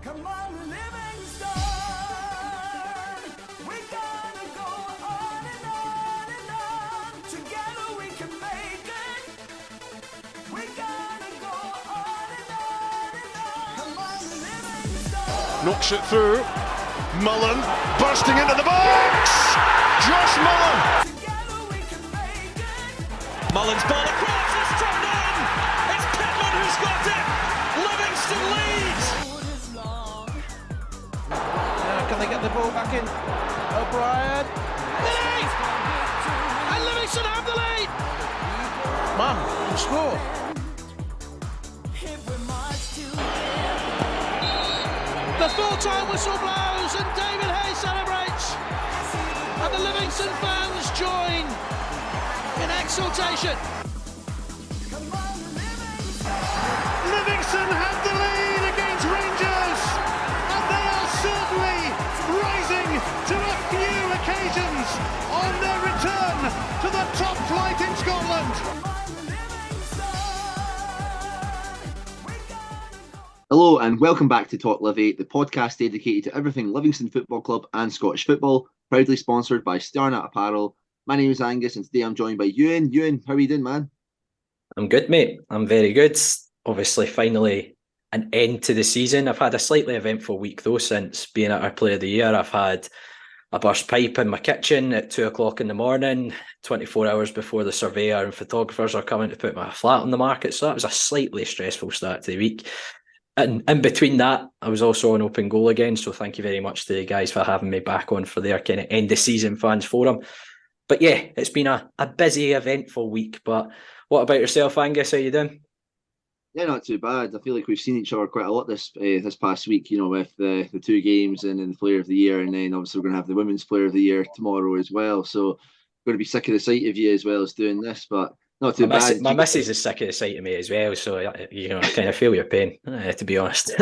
Come on, Livingston. We gotta go on and on and on. Together we can make it. We gotta go on and on and on. Come on, Livingston. Knocks it through. Mullen bursting into the box. Josh Mullen. Together we can make it. Mullen's ball across, it's turned in! It's Pittman who's got it! Livingston leads! Road is long. Can they get the ball back in? O'Brien. Lead! And Livingston have the lead! Man, and score. If we march together. The full-time whistle blows and David Hayes celebrates! And the Livingston fans join in exultation. Come on, Livingston. Livingston have the lead against Rangers, and they are certainly rising to a few occasions on their return to the top flight in Scotland. Come on, Livingston. We gotta go. Hello and welcome back to Talk Livi, the podcast dedicated to everything Livingston Football Club and Scottish football, proudly sponsored by Starnat Apparel. My name is Angus and today I'm joined by Euan. Euan, how are you doing, man? I'm good, mate. I'm very good. Obviously, finally an end to the season. I've had a slightly eventful week though since being at our Player of the Year. I've had a burst pipe in my kitchen at 2 o'clock in the morning, 24 hours before the surveyor and photographers are coming to put my flat on the market. So that was a slightly stressful start to the week. And in between that, I was also on Open Goal again. So thank you very much to the guys for having me back on for their kind of end of season fans forum. But yeah, it's been a busy, eventful week. But what about yourself, Angus? How you doing? Yeah, not too bad. I feel like we've seen each other quite a lot this past week, you know, with the two games and then the Player of the Year, and then obviously we're going to have the Women's Player of the Year tomorrow as well. So going to be sick of the sight of you as well as doing this, but not too bad. My missus is sick of the sight of me as well, so you know I kind of feel your pain, to be honest.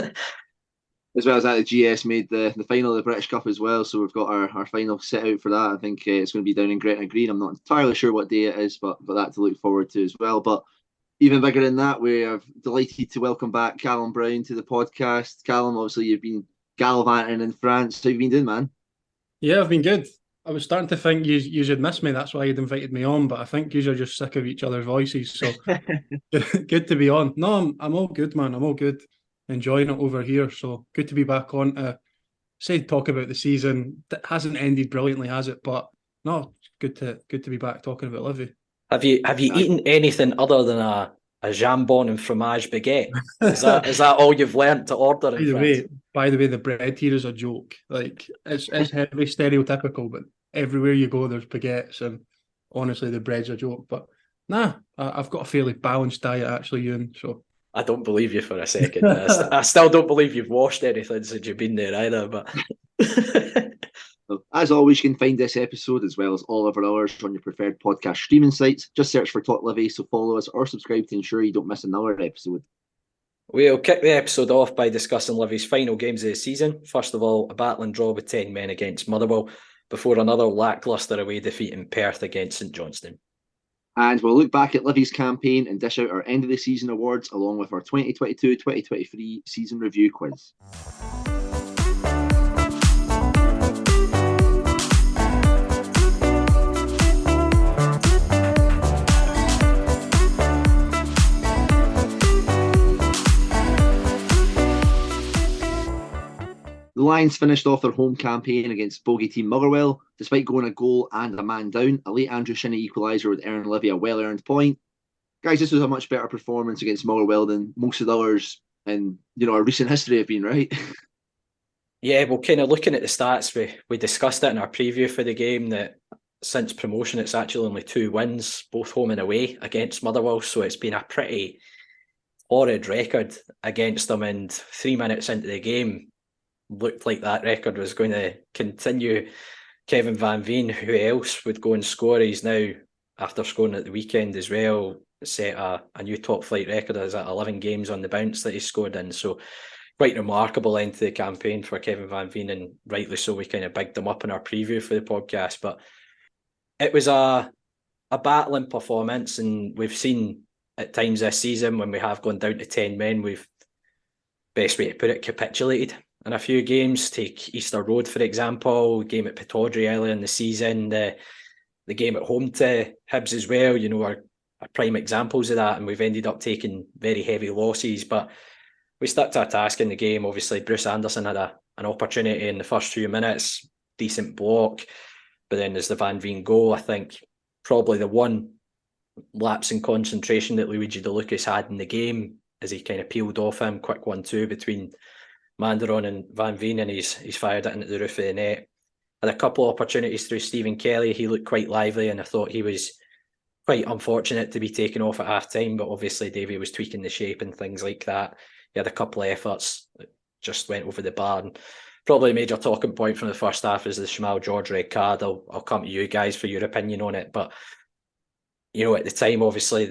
As well as that, the GS made the final of the British Cup as well, so we've got our final set out for that. I think it's going to be down in Gretna Green. I'm not entirely sure what day it is, but that to look forward to as well. But even bigger than that, we are delighted to welcome back Callum Brown to the podcast. Callum, obviously you've been gallivanting in France. How have you been doing, man? Yeah, I've been good. I was starting to think you'd miss me. That's why you'd invited me on. But I think you're just sick of each other's voices. So good to be on. No, I'm all good, man. I'm all good. Enjoying it over here. So good to be back on to talk about the season. That hasn't ended brilliantly, has it? But no, it's good to be back talking about Livy. Have you eaten anything other than a jambon and fromage baguette? Is that all you've learnt to order in France? By the way, the bread here is a joke. Like it's heavily stereotypical, but everywhere you go, there's baguettes, and honestly, the bread's a joke. But nah, I've got a fairly balanced diet actually, Euan. So I don't believe you for a second. I still don't believe you've washed anything since you've been there either. But As always, you can find this episode as well as all of our others on your preferred podcast streaming sites. Just search for Talk Livi, so follow us or subscribe to ensure you don't miss another episode. We'll kick the episode off by discussing Livy's final games of the season. First of all, a battling draw with 10 men against Motherwell, before another lacklustre away defeat in Perth against St Johnstone. And we'll look back at Livy's campaign and dish out our end of the season awards along with our 2022-2023 season review quiz. The Lions finished off their home campaign against bogey team Motherwell. Despite going a goal and a man down, a late Andrew Shinney equaliser would earn Livy a well-earned point. Guys, this was a much better performance against Motherwell than most of the others in our recent history have been, right? Yeah, well, kind of looking at the stats, we discussed it in our preview for the game that since promotion, it's actually only 2 wins, both home and away against Motherwell. So it's been a pretty horrid record against them. And 3 minutes into the game, looked like that record was going to continue. Kevin Van Veen, who else would go and score? He's now, after scoring at the weekend as well, set a new top flight record as at 11 games on the bounce that he scored in. So quite remarkable end to the campaign for Kevin Van Veen, and rightly so. We kind of bigged him up in our preview for the podcast, but it was a battling performance, and we've seen at times this season when we have gone down to 10 men, we've best way to put it, capitulated in a few games. Take Easter Road, for example, game at Pittodrie earlier in the season, the game at home to Hibs as well, are prime examples of that, and we've ended up taking very heavy losses. But we stuck to our task in the game. Obviously, Bruce Anderson had an opportunity in the first few minutes, decent block, but then there's the Van Veen goal. I think probably the one lapse in concentration that Luigi De Lucas had in the game as he kind of peeled off him, quick 1-2 between Manderon and Van Veen, and he's fired it into the roof of the net. Had a couple of opportunities through Stephen Kelly. He looked quite lively, and I thought he was quite unfortunate to be taken off at half time, but obviously Davey was tweaking the shape and things like that. He had a couple of efforts that just went over the bar, and probably a major talking point from the first half is the Shamal George red card. I'll come to you guys for your opinion on it, but at the time, obviously,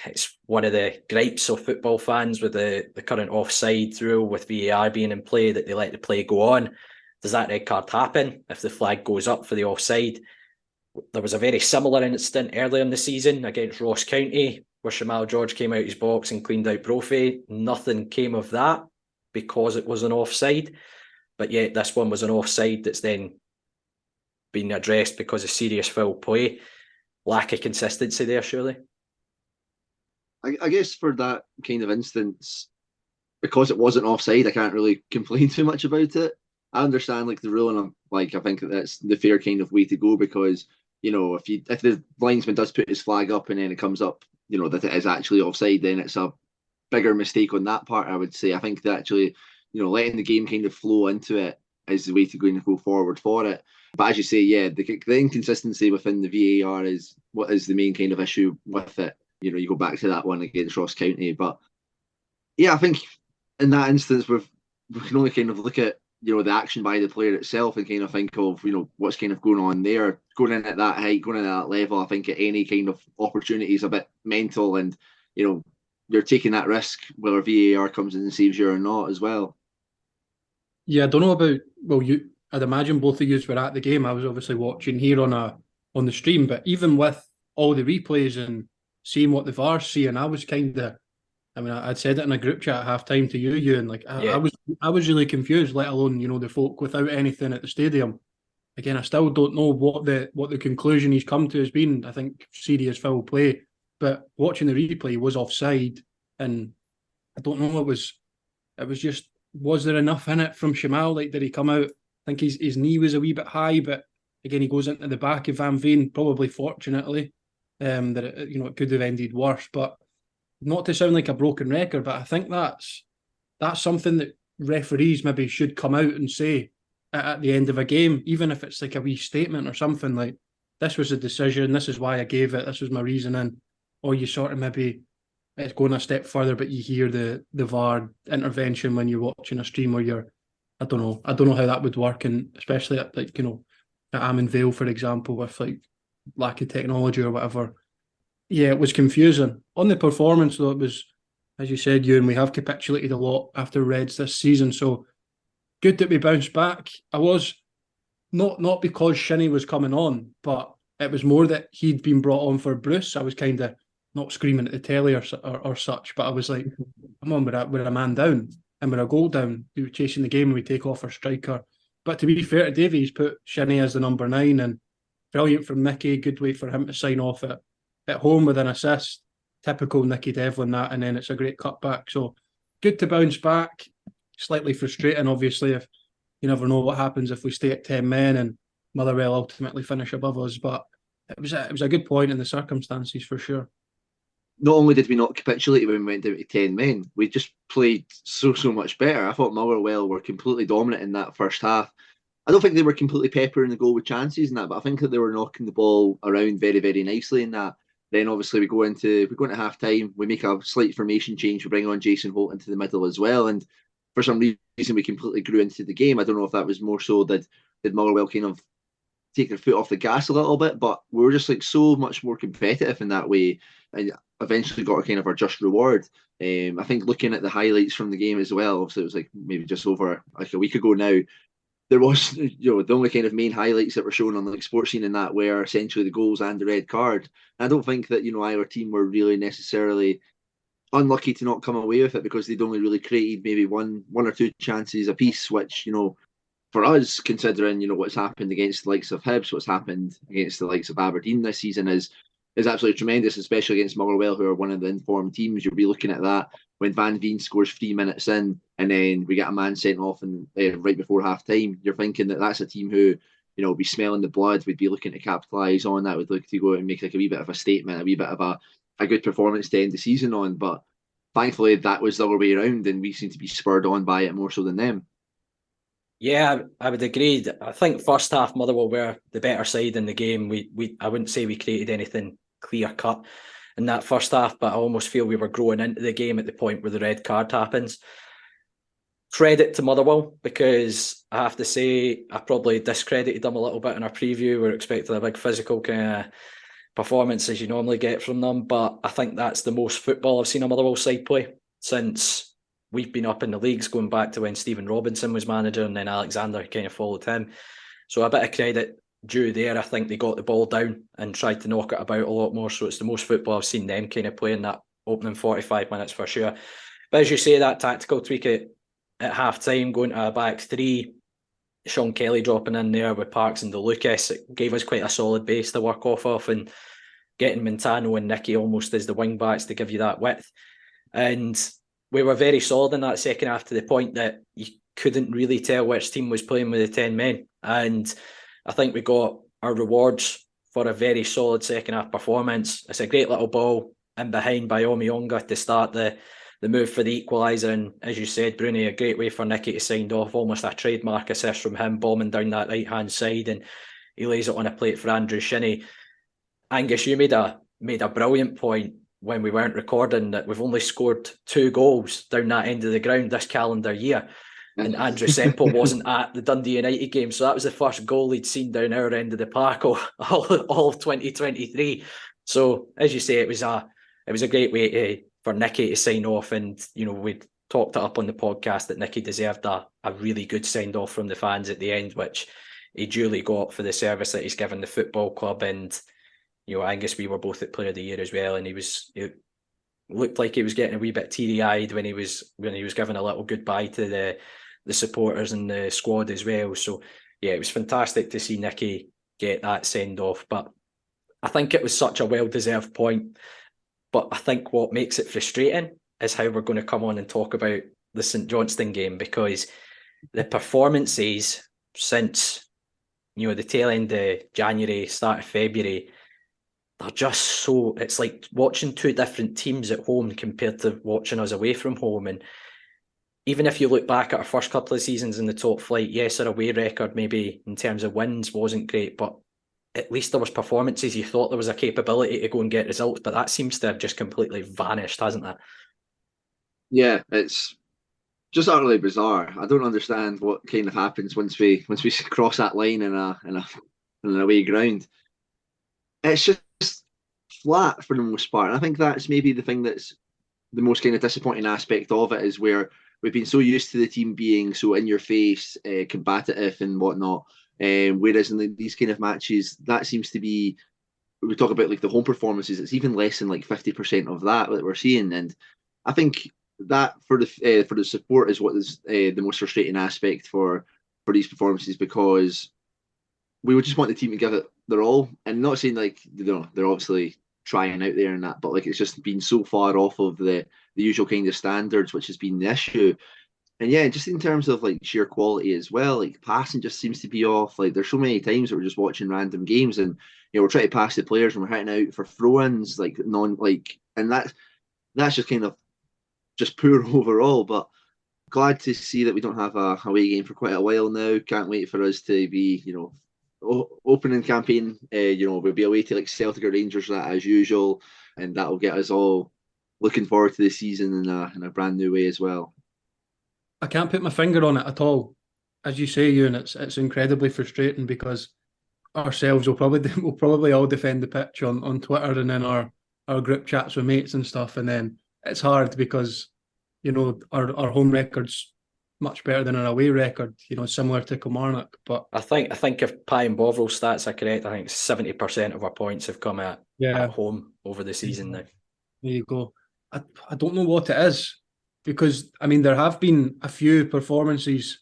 it's one of the gripes of football fans with the current offside rule with VAR being in play, that they let the play go on. Does that red card happen if the flag goes up for the offside? There was a very similar incident earlier in the season against Ross County where Shamal George came out his box and cleaned out Brophy. Nothing came of that because it was an offside. But yet this one was an offside that's then been addressed because of serious foul play. Lack of consistency there, surely. I guess for that kind of instance, because it wasn't offside, I can't really complain too much about it. I understand the ruling. I think that's the fair kind of way to go, because if the linesman does put his flag up and then it comes up, that it is actually offside, then it's a bigger mistake on that part. I would say. I think that actually, letting the game kind of flow into it is the way to go forward for it. But as you say, yeah, the inconsistency within the VAR is what is the main kind of issue with it. You go back to that one against Ross County, but yeah, I think in that instance we can only kind of look at the action by the player itself and kind of think of what's kind of going on there, going in at that height, going in at that level. I think at any kind of opportunity is a bit mental, and you're taking that risk whether VAR comes in and saves you or not as well. Yeah, I don't know about I'd imagine both of you were at the game. I was obviously watching here on the stream, but even with all the replays and seeing what the VAR's seeing, I was kind of, I'd said it in a group chat at half time to you, Euan. I was really confused, let alone the folk without anything at the stadium. Again, I still don't know what the conclusion he's come to has been. I think serious foul play, but watching the replay was offside, and I don't know. It was just, was there enough in it from Shamal? Did he come out? I think his knee was a wee bit high, but again, he goes into the back of Van Veen, probably fortunately, that it could have ended worse. But not to sound like a broken record, but I think that's something that referees maybe should come out and say at the end of a game, even if it's like a wee statement or something like, this was a decision, this is why I gave it, this was my reasoning. Or you sort of maybe, it's going a step further, but you hear the VAR intervention when you're watching a stream, or you're, I don't know how that would work, and especially at at Amon Vale, for example, with lack of technology or whatever. Yeah, it was confusing. On the performance, though, it was, as you said, Euan, we have capitulated a lot after Reds this season, so good that we bounced back. I was not because Shinnie was coming on, but it was more that he'd been brought on for Bruce. I was kind of not screaming at the telly or such, but I was like, come on, we're a man down and we're a goal down. We were chasing the game and we take off our striker. But to be fair to Davey, he's put Shinnie as the number 9, and brilliant from Nicky. Good way for him to sign off at home with an assist. Typical Nicky Devlin that, and then it's a great cutback. So good to bounce back. Slightly frustrating, obviously, if you never know what happens if we stay at 10 men and Motherwell ultimately finish above us. But it was a good point in the circumstances for sure. Not only did we not capitulate when we went down to 10 men, we just played so much better. I thought Motherwell were completely dominant in that first half. I don't think they were completely peppering the goal with chances and that, but I think that they were knocking the ball around very, very nicely in that. Then obviously we go into half time, we make a slight formation change, we bring on Jason Holt into the middle as well, and for some reason we completely grew into the game. I don't know if that was more so that did Motherwell kind of take their foot off the gas a little bit, but we were just so much more competitive in that way, and eventually got kind of our just reward. I think looking at the highlights from the game as well, obviously it was maybe just over a week ago now, there was the only kind of main highlights that were shown on Sports Scene in that were essentially the goals and the red card. And I don't think that either team were really necessarily unlucky to not come away with it because they'd only really created maybe one or two chances apiece, which, for us, considering, what's happened against the likes of Hibs, what's happened against the likes of Aberdeen this season is absolutely tremendous, especially against Motherwell, who are one of the informed teams. You'll be looking at that when Van Veen scores 3 minutes in and then we get a man sent off and right before half time. You're thinking that that's a team who, will be smelling the blood, would be looking to capitalise on that, would look to go and make like a wee bit of a statement, a wee bit of a good performance to end the season on. But thankfully, that was the other way around, and we seem to be spurred on by it more so than them. Yeah, I would agree. I think first half Motherwell were the better side in the game. I wouldn't say we created anything clear cut in that first half, but I almost feel we were growing into the game at the point where the red card happens. Credit to Motherwell, because I have to say I probably discredited them a little bit in our preview. We're expecting a big physical kind of performance as you normally get from them, but I think that's the most football I've seen a Motherwell side play since we've been up in the leagues, going back to when Stephen Robinson was manager and then Alexander kind of followed him. So a bit of credit due there. I think they got the ball down and tried to knock it about a lot more. So it's the most football I've seen them kind of play in that opening 45 minutes for sure. But as you say, that tactical tweak at half time, going to a back three, Sean Kelly dropping in there with Parks and DeLucas, it gave us quite a solid base to work off of, and getting Montano and Nicky almost as the wing backs to give you that width. And we were very solid in that second half to the point that you couldn't really tell which team was playing with the 10 men. And I think we got our rewards for a very solid second half performance. It's a great little ball in behind by Omiyonga to start the move for the equaliser. And as you said, Broonie, a great way for Nicky to sign off, almost a trademark assist from him, bombing down that right-hand side, and he lays it on a plate for Andrew Shinnie. Angus, you made a brilliant point when we weren't recording that we've only scored 2 goals down that end of the ground this calendar year. And Andrew Semple wasn't at the Dundee United game, so that was the first goal he'd seen down our end of the park all of 2023. So, as you say, it was a great way for Nicky to sign off, and we talked it up on the podcast that Nicky deserved a really good send off from the fans at the end, which he duly got for the service that he's given the football club. And Angus, we were both at Player of the Year as well, and it looked like he was getting a wee bit teary-eyed when he was giving a little goodbye to the supporters and the squad as well. So yeah, it was fantastic to see Nicky get that send off. But I think it was such a well-deserved point. But I think what makes it frustrating is how we're going to come on and talk about the St Johnstone game, because the performances since the tail end of January, start of February, they're just so, it's like watching 2 different teams at home compared to watching us away from home. And even if you look back at our first couple of seasons in the top flight, yes, our away record maybe in terms of wins wasn't great, but at least there was performances. You thought there was a capability to go and get results, but that seems to have just completely vanished, hasn't it? Yeah, it's just utterly bizarre. I don't understand what kind of happens once we cross that line in an away ground. It's just flat for the most part. And I think that's maybe the thing that's the most kind of disappointing aspect of it, is where we've been so used to the team being so in your face, combative and whatnot. Whereas in these kind of matches, that seems to be, we talk about like the home performances, it's even less than like 50% of that we're seeing. And I think that for the support is what is the most frustrating aspect for these performances, because we would just want the team to give it their all. And not saying like they're obviously trying out there and that, but like it's just been so far off of the usual kind of standards, which has been the issue. And yeah, just in terms of like sheer quality as well, like passing just seems to be off. Like there's so many times that we're just watching random games and we're trying to pass the players and we're hitting out for throw-ins, and that's just kind of just poor overall. But glad to see that we don't have a away game for quite a while now. Can't wait for us to be, opening campaign. We'll be away to like Celtic or Rangers as usual, and that will get us all looking forward to the season in a brand new way as well. I can't put my finger on it at all. As you say, Euan, it's incredibly frustrating, because ourselves will probably all defend the pitch on Twitter and in our group chats with mates and stuff, and then it's hard because our home record's much better than our away record, similar to Kilmarnock. But I think if Pie and Bovril stats are correct, I think 70% of our points have come at home over the season now. There you go. I don't know what it is, because I mean there have been a few performances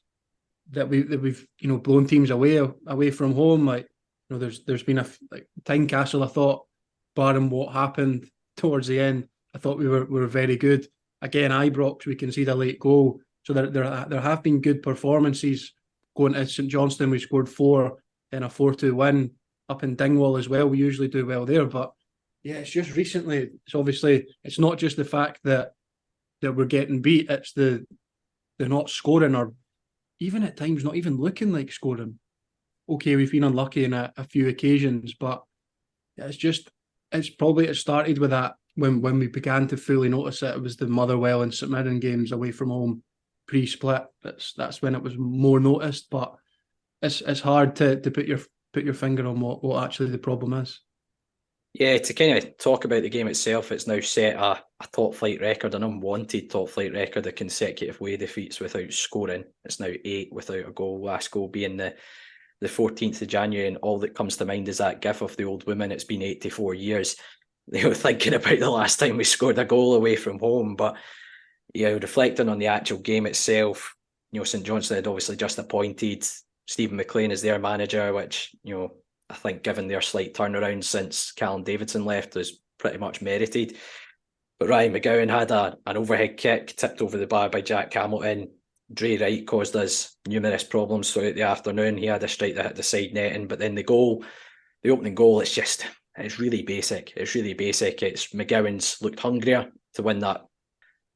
that we've blown teams away from home. Like, there's been like Tynecastle. I thought, barring what happened towards the end, I thought we were very good. Again, Ibrox, we conceded a late goal, so there have been good performances. Going to St Johnstone, we scored 4, then a 4-2 win. Up in Dingwall as well, we usually do well there, but yeah, it's just recently. It's obviously, it's not just the fact that we're getting beat; it's they're not scoring, or even at times not even looking like scoring. Okay, we've been unlucky in a few occasions, but it's probably it started with that when we began to fully notice it. It was the Motherwell and St Mirren games away from home pre-split. That's when it was more noticed, but it's hard to put your finger on what actually the problem is. Yeah, to kind of talk about the game itself, it's now set a top flight record, an unwanted top flight record of consecutive away defeats without scoring. It's now 8 without a goal, last goal being the 14th of January, and all that comes to mind is that gif of the old woman. It's been 84 years, thinking about the last time we scored a goal away from home. But reflecting on the actual game itself, St Johnstone had obviously just appointed Stephen McLean as their manager, which, I think, given their slight turnaround since Callum Davidson left, was pretty much merited. But Ryan McGowan had an overhead kick tipped over the bar by Jack Hamilton. Dre Wright caused us numerous problems throughout the afternoon. He had a strike that hit the side netting, but then the opening goal, it's really basic. It's really basic. It's McGowan's looked hungrier to win that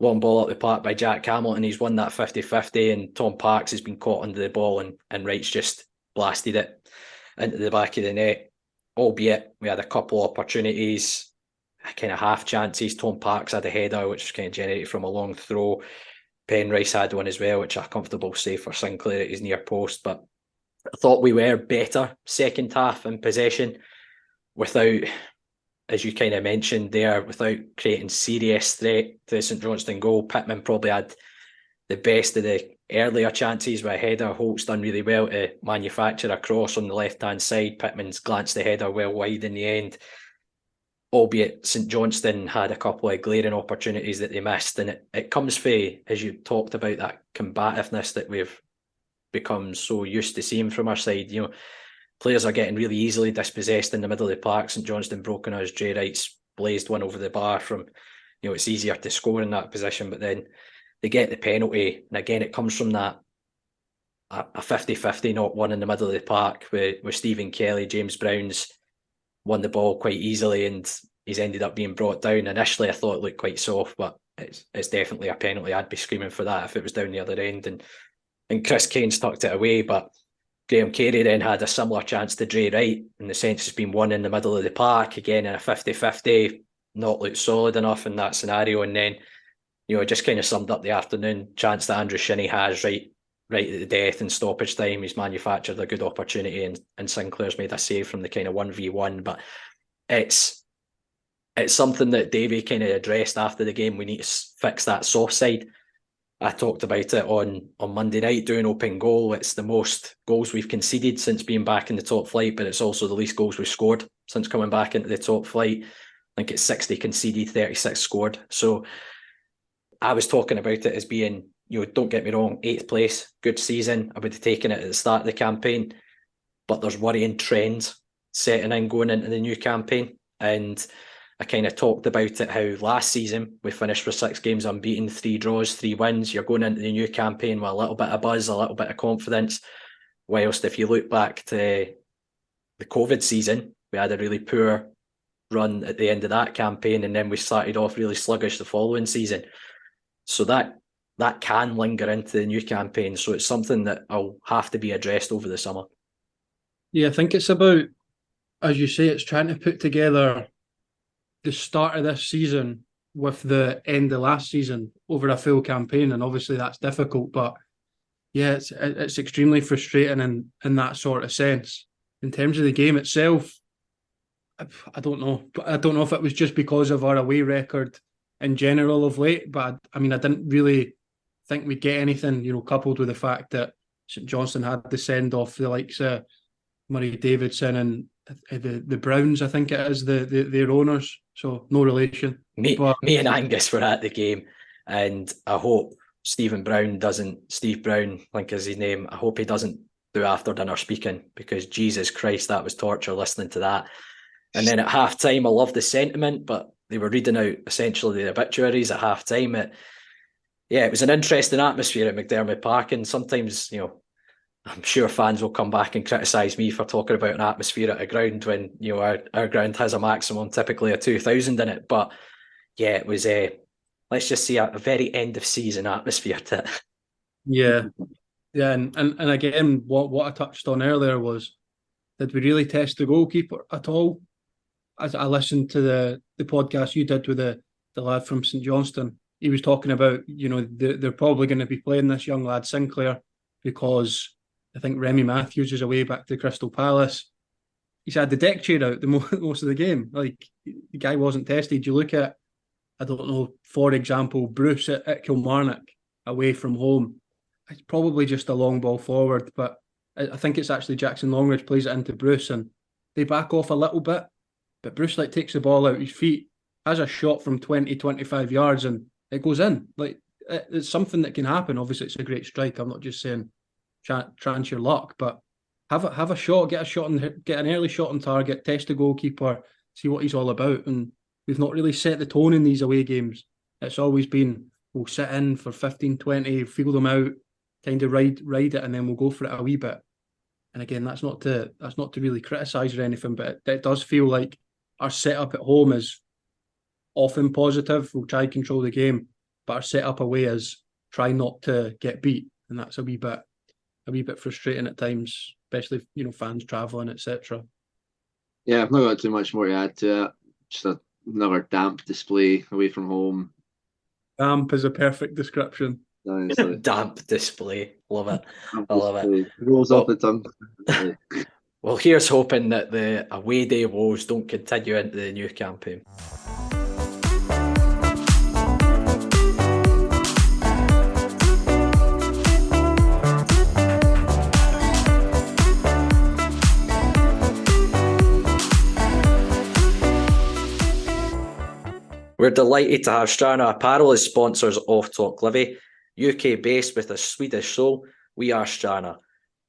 long ball up the park by Jack Hamilton. He's won that 50-50, and Tom Parks has been caught under the ball, and Wright's just blasted it into the back of the net. Albeit we had a couple opportunities, kind of half chances. Tom Parks had a header which was kind of generated from a long throw. Penrice had one as well, which a comfortable save for Sinclair at his near post. But I thought we were better second half in possession, without, as you kind of mentioned there, without creating serious threat to the St Johnstone goal. Pittman probably had the best of the earlier chances with a header. Holt's done really well to manufacture a cross on the left-hand side. Pittman's glanced the header well wide in the end. Albeit St Johnstone had a couple of glaring opportunities that they missed. And it comes from, as you talked about, that combativeness that we've become so used to seeing from our side. Players are getting really easily dispossessed in the middle of the park. St Johnstone broken us. Jay Wright's blazed one over the bar from, it's easier to score in that position, but then they get the penalty. And again, it comes from that a 50-50 not one in the middle of the park with Stephen Kelly. James Brown's won the ball quite easily, and he's ended up being brought down. Initially, I thought it looked quite soft, but it's definitely a penalty. I'd be screaming for that if it was down the other end. And Chris Kane's tucked it away, but Graham Carey then had a similar chance to Dre Wright, in the sense it's been won in the middle of the park, again in a 50-50, not looked solid enough in that scenario. And then, it just kind of summed up the afternoon. Chance that Andrew Shinnie has right at the death in stoppage time. He's manufactured a good opportunity, and Sinclair's made a save from the kind of 1v1. But it's something that Davey kind of addressed after the game. We need to fix that soft side. I talked about it on Monday night doing open goal. It's the most goals we've conceded since being back in the top flight, but it's also the least goals we've scored since coming back into the top flight. I think it's 60 conceded, 36 scored. So I was talking about it as being, don't get me wrong, 8th place, good season. I would have taken it at the start of the campaign, but there's worrying trends setting in going into the new campaign. And I kind of talked about it, how last season we finished with 6 games unbeaten, 3 draws, 3 wins. You're going into the new campaign with a little bit of buzz, a little bit of confidence. Whilst if you look back to the COVID season, we had a really poor run at the end of that campaign, and then we started off really sluggish the following season. So that can linger into the new campaign. So it's something that will have to be addressed over the summer. Yeah, I think it's about, as you say, it's trying to put together the start of this season with the end of last season over a full campaign, and obviously that's difficult. But yeah, it's extremely frustrating in that sort of sense. In terms of the game itself, I don't know. I don't know if it was just because of our away record in general of late, but I mean, I didn't really think we'd get anything, coupled with the fact that St Johnstone had to send off the likes of Murray Davidson and the Browns, I think it is, their owners. so no relation. Me But and Angus were at the game, and I hope Steve Brown, I think is his name, I hope he doesn't do after dinner speaking, because Jesus Christ, that was torture listening to that. And then at half time, I love the sentiment, but they were reading out essentially the obituaries at half time. It was an interesting atmosphere at McDermott Park, and sometimes, I'm sure fans will come back and criticise me for talking about an atmosphere at a ground when, our ground has a maximum typically of 2,000 in it. But yeah, it was let's just see a very end of season atmosphere to it. yeah, and again, what I touched on earlier was, did we really test the goalkeeper at all? As I listened to the podcast you did with the lad from St Johnstone, he was talking about, they're probably going to be playing this young lad Sinclair because I think Remy Matthews is away back to Crystal Palace. He's had the deck chair out the most of the game. Like, the guy wasn't tested. You look at, I don't know, for example, Bruce at Kilmarnock away from home. It's probably just a long ball forward, but I think it's actually Jackson Longridge plays it into Bruce and they back off a little bit. But Bruce takes the ball out his feet, has a shot from 20, 25 yards and it goes in. Like, it's something that can happen. Obviously, it's a great strike. I'm not just saying chance your luck, but have a shot, get an early shot on target, test the goalkeeper, see what he's all about. And we've not really set the tone in these away games. It's always been, we'll sit in for 15, 20, feel them out, kind of ride it, and then we'll go for it a wee bit. And again, that's not to really criticise or anything, but it does feel like our setup at home is often positive. We'll try to control the game, but our setup away is try not to get beat, and that's a wee bit frustrating at times, especially if, fans travelling, etc. Yeah, I've not got too much more to add to it. Just another damp display away from home. Damp is a perfect description. Damp display. Love it. I love it. Rolls off the tongue. Well, here's hoping that the away day woes don't continue into the new campaign. We're delighted to have Strana Apparel as sponsors of Talk Livi. UK based with a Swedish soul, we are Strana.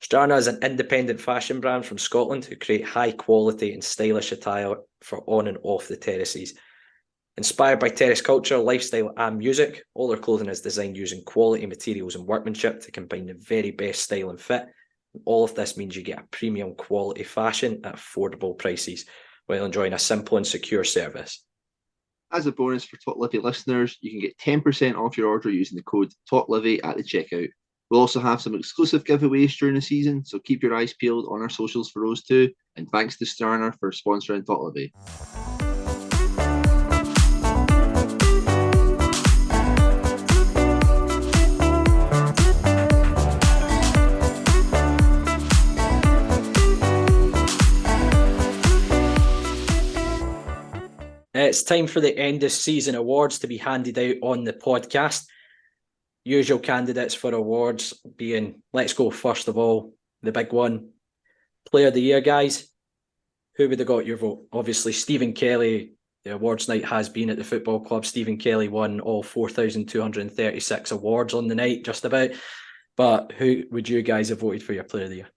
Strana is an independent fashion brand from Scotland who create high quality and stylish attire for on and off the terraces. Inspired by terrace culture, lifestyle and music, all their clothing is designed using quality materials and workmanship to combine the very best style and fit. All of this means you get a premium quality fashion at affordable prices while enjoying a simple and secure service. As a bonus for Talk Livi listeners, you can get 10% off your order using the code TalkLivi at the checkout. We'll also have some exclusive giveaways during the season, so keep your eyes peeled on our socials for those too. And thanks to Strana for sponsoring Talk Livi. It's time for the end of season awards to be handed out on the podcast. Usual candidates for awards being, let's go first of all, the big one, Player of the Year, guys. Who would have got your vote? Obviously, Stephen Kelly, the awards night has been at the football club. Stephen Kelly won all 4,236 awards on the night, just about. But who would you guys have voted for your Player of the Year?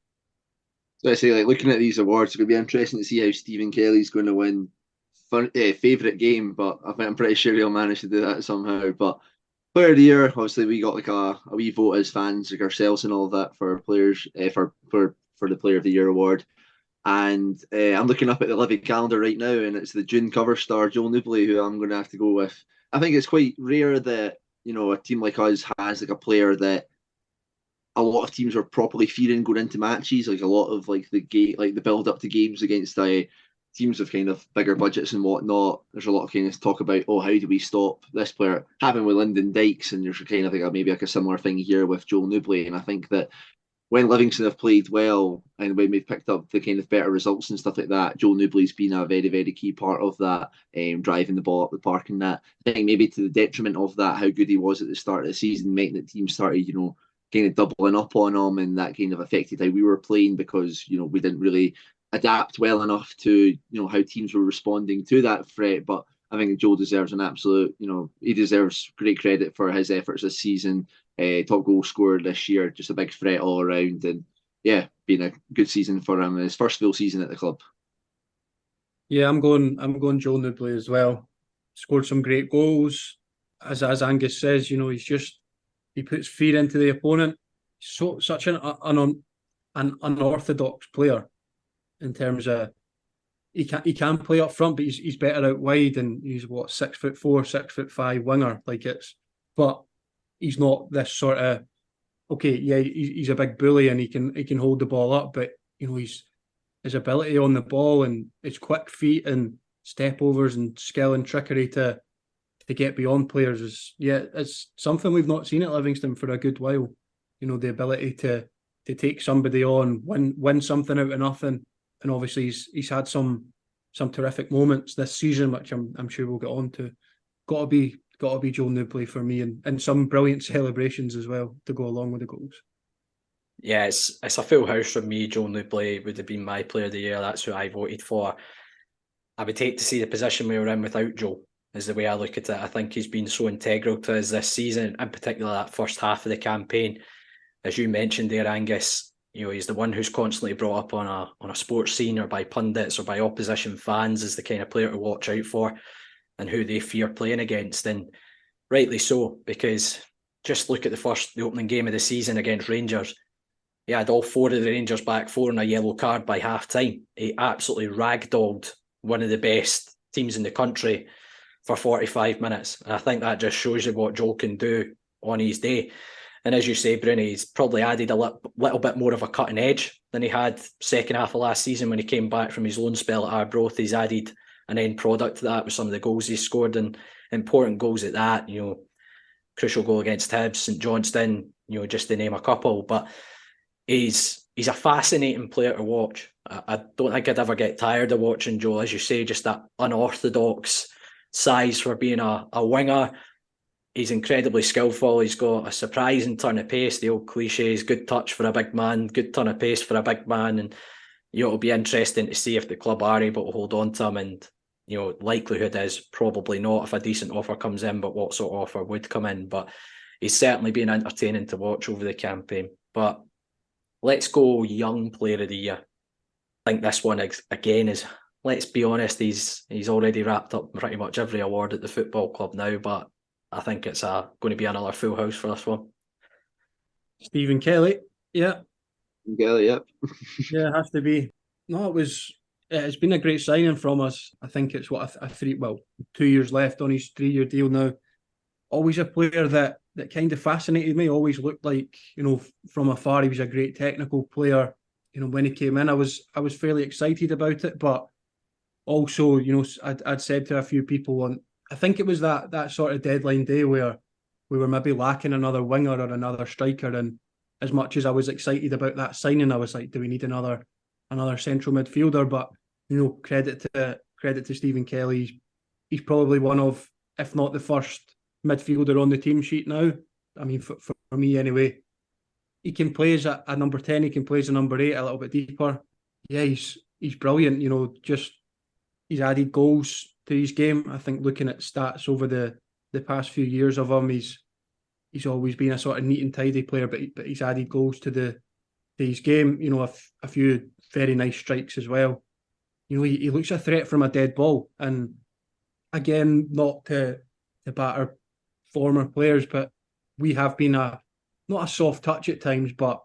So I say, looking at these awards, it would be interesting to see how Stephen Kelly's going to win favourite game, but I'm pretty sure he'll manage to do that somehow. But Player of the Year, obviously we got a wee vote as fans, like ourselves and all of that, for players for the Player of the Year award. And I'm looking up at the Livi calendar right now, and it's the June cover star Joel Newbley who I'm going to have to go with. I think it's quite rare that a team like us has a player that a lot of teams are properly fearing going into matches. Like a lot of the build up to games against teams with kind of bigger budgets and whatnot. There's a lot of kind of talk about, how do we stop this player? Having with Lyndon Dykes, and there's kind of maybe a similar thing here with Joel Newbley. And I think that when Livingston have played well and when we've picked up the kind of better results and stuff like that, Joel Newbley's been a very, very key part of that, driving the ball up the park and that. I think maybe to the detriment of that, how good he was at the start of the season, making the team started, kind of doubling up on him, and that kind of affected how we were playing because, we didn't really adapt well enough to how teams were responding to that threat. But I think Joe deserves an absolute, he deserves great credit for his efforts this season. Top goal scorer this year, just a big threat all around, and yeah, been a good season for him. His first full season at the club. Yeah, I'm going Joel Newbley as well. Scored some great goals. As Angus says, he puts fear into the opponent. Such an unorthodox player in terms of he can play up front, but he's better out wide, and he's 6'4", 6'5" winger. But he's not this sort of he's a big bully and he can hold the ball up, but his ability on the ball and his quick feet and step overs and skill and trickery to get beyond players it's something we've not seen at Livingston for a good while. The ability to take somebody on, win something out of nothing. And obviously he's had some terrific moments this season, which I'm sure we'll get on to. Got to be Joel Newbley for me, and some brilliant celebrations as well to go along with the goals. Yeah, it's a full house from me. Joel Newbley would have been my player of the year. That's who I voted for. I would hate to see the position we were in without Joel, is the way I look at it. I think he's been so integral to us this season, in particular that first half of the campaign. As you mentioned there, Angus, he's the one who's constantly brought up on a sports scene or by pundits or by opposition fans as the kind of player to watch out for and who they fear playing against. And rightly so, because just look at the opening game of the season against Rangers. He had all 4 of the Rangers back 4 and a yellow card by half time. He absolutely ragdolled one of the best teams in the country for 45 minutes. And I think that just shows you what Joel can do on his day. And as you say, Broonie, he's probably added a little bit more of a cutting edge than he had second half of last season when he came back from his loan spell at Arbroath. He's added an end product to that with some of the goals he's scored, and important goals at that. Crucial goal against Hibs, St Johnstone, just to name a couple. But he's a fascinating player to watch. I don't think I'd ever get tired of watching Joel. As you say, just that unorthodox size for being a winger. He's incredibly skillful. He's got a surprising turn of pace, the old cliches, good touch for a big man, good turn of pace for a big man. And it'll be interesting to see if the club are able to hold on to him. And likelihood is probably not if a decent offer comes in, but what sort of offer would come in. But he's certainly been entertaining to watch over the campaign. But let's go young player of the year. I think this one again is, let's be honest, he's already wrapped up pretty much every award at the football club now, but I think it's going to be another full house for this one. Stephen Kelly, yeah. Kelly, yep. Yeah, it has to be. No, it's been a great signing from us. I think it's 2 years left on his 3-year deal now. Always a player that kind of fascinated me. Always looked like, from afar he was a great technical player. When he came in, I was fairly excited about it, but also, I'd said to a few people I think it was that sort of deadline day where we were maybe lacking another winger or another striker, and as much as I was excited about that signing, I was like, do we need another central midfielder? But credit to Stephen Kelly. He's probably one of, if not the first midfielder on the team sheet now. I mean, for me anyway. He can play as a number 10. He can play as a number 8, a little bit deeper. Yeah, he's brilliant. He's added goals to his game. I think looking at stats over the past few years of him, he's always been a sort of neat and tidy player, but he's added goals to his game. A few very nice strikes as well. He looks a threat from a dead ball. And again, not to batter former players, but we have been not a soft touch at times, but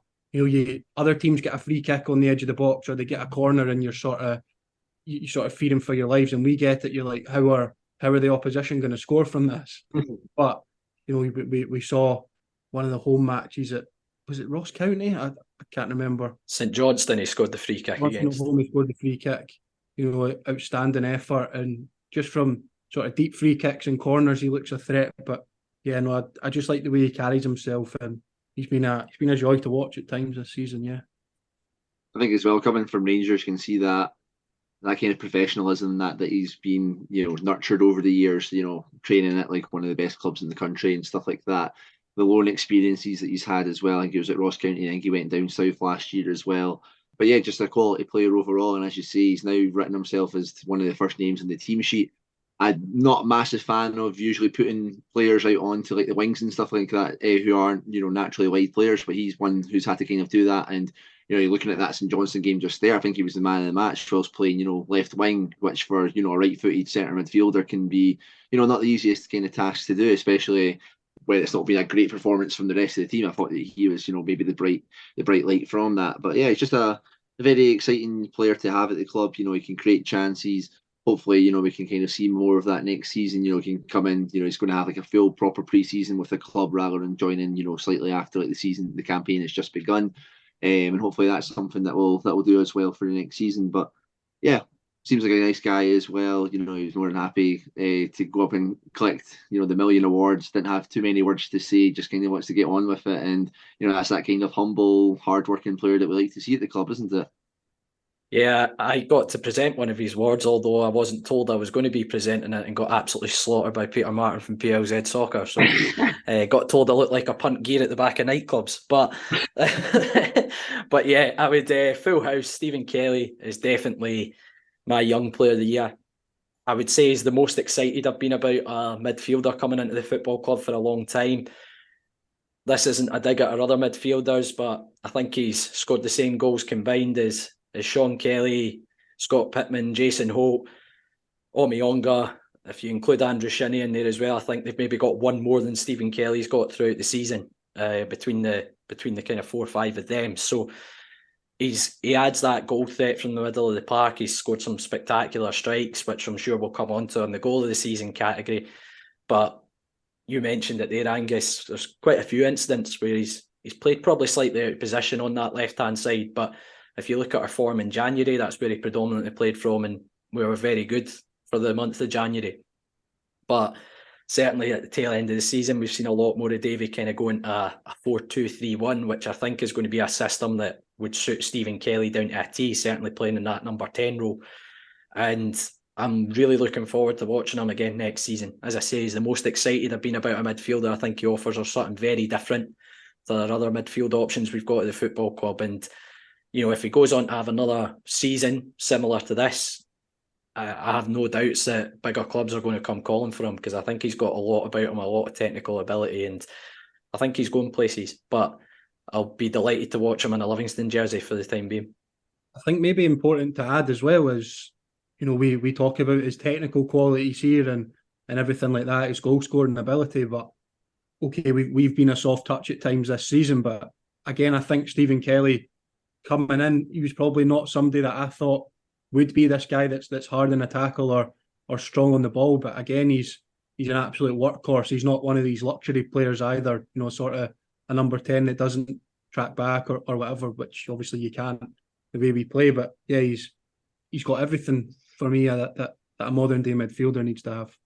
other teams get a free kick on the edge of the box or they get a corner and you sort of fearing for your lives, and we get it. You're like, how are the opposition going to score from this? But we saw one of the home matches was it Ross County? I can't remember. St Johnstone, he scored the free kick against. Home, he scored the free kick. Outstanding effort, and just from sort of deep free kicks and corners, he looks a threat. But yeah, no, I just like the way he carries himself, and he's been a joy to watch at times this season. Yeah, I think as well, coming from Rangers, you can see that kind of professionalism that he's been, nurtured over the years, training at like one of the best clubs in the country and stuff like that. The loan experiences that he's had as well. I think he was at Ross County. I think he went down south last year as well. But yeah, just a quality player overall. And as you say, he's now written himself as one of the first names in the team sheet. I'm not a massive fan of usually putting players out onto like the wings and stuff like that, who aren't, naturally wide players, but he's one who's had to kind of do that. And, you're looking at that St Johnstone game just there, I think he was the man of the match whilst playing, left wing, which for, a right-footed centre midfielder can be, not the easiest kind of task to do, especially when it's not been a great performance from the rest of the team. I thought that he was, maybe the bright light from that. But yeah, he's just a very exciting player to have at the club. He can create chances. Hopefully, we can kind of see more of that next season. He can come in, he's going to have like a full proper pre-season with the club rather than joining, slightly after like the campaign has just begun. And hopefully that's something that will do as well for the next season. But yeah, seems like a nice guy as well. He's more than happy to go up and collect, the million awards. Didn't have too many words to say, just kind of wants to get on with it. And, that's that kind of humble, hard-working player that we like to see at the club, isn't it? Yeah, I got to present one of his awards, although I wasn't told I was going to be presenting it, and got absolutely slaughtered by Peter Martin from PLZ Soccer. So got told I looked like a punt gear at the back of nightclubs. But but yeah, I would full house. Stephen Kelly is definitely my young player of the year. I would say he's the most excited I've been about a midfielder coming into the football club for a long time. This isn't a dig at our other midfielders, but I think he's scored the same goals combined as Sean Kelly, Scott Pittman, Jason Holt, Omiyonga. If you include Andrew Shinnie in there as well, I think they've maybe got one more than Stephen Kelly's got throughout the season, between the kind of 4 or 5 of them. So he adds that goal threat from the middle of the park. He's scored some spectacular strikes, which I'm sure we'll come on to in the goal of the season category. But you mentioned it there, Angus. There's quite a few incidents where he's played probably slightly out of position on that left-hand side, but if you look at our form in January, that's where he predominantly played from, and we were very good for the month of January. But certainly at the tail end of the season, we've seen a lot more of Davy kind of going a 4-2-3-1, which I think is going to be a system that would suit Stephen Kelly down to a T, certainly playing in that number 10 role. And I'm really looking forward to watching him again next season. As I say, he's the most excited I've been about a midfielder. I think he offers us something very different to our other midfield options we've got at the football club. And if he goes on to have another season similar to this, I have no doubts that bigger clubs are going to come calling for him, because I think he's got a lot about him, a lot of technical ability, and I think he's going places. But I'll be delighted to watch him in a Livingston jersey for the time being. I think maybe important to add as well is, we talk about his technical qualities here and everything like that, his goal scoring ability, but okay, we've been a soft touch at times this season, but again, I think Stephen Kelly coming in, he was probably not somebody that I thought would be this guy that's hard in a tackle or strong on the ball. But again, he's an absolute workhorse. He's not one of these luxury players either, sort of a number 10 that doesn't track back or whatever, which obviously you can't the way we play. But yeah, he's got everything for me that a modern day midfielder needs to have.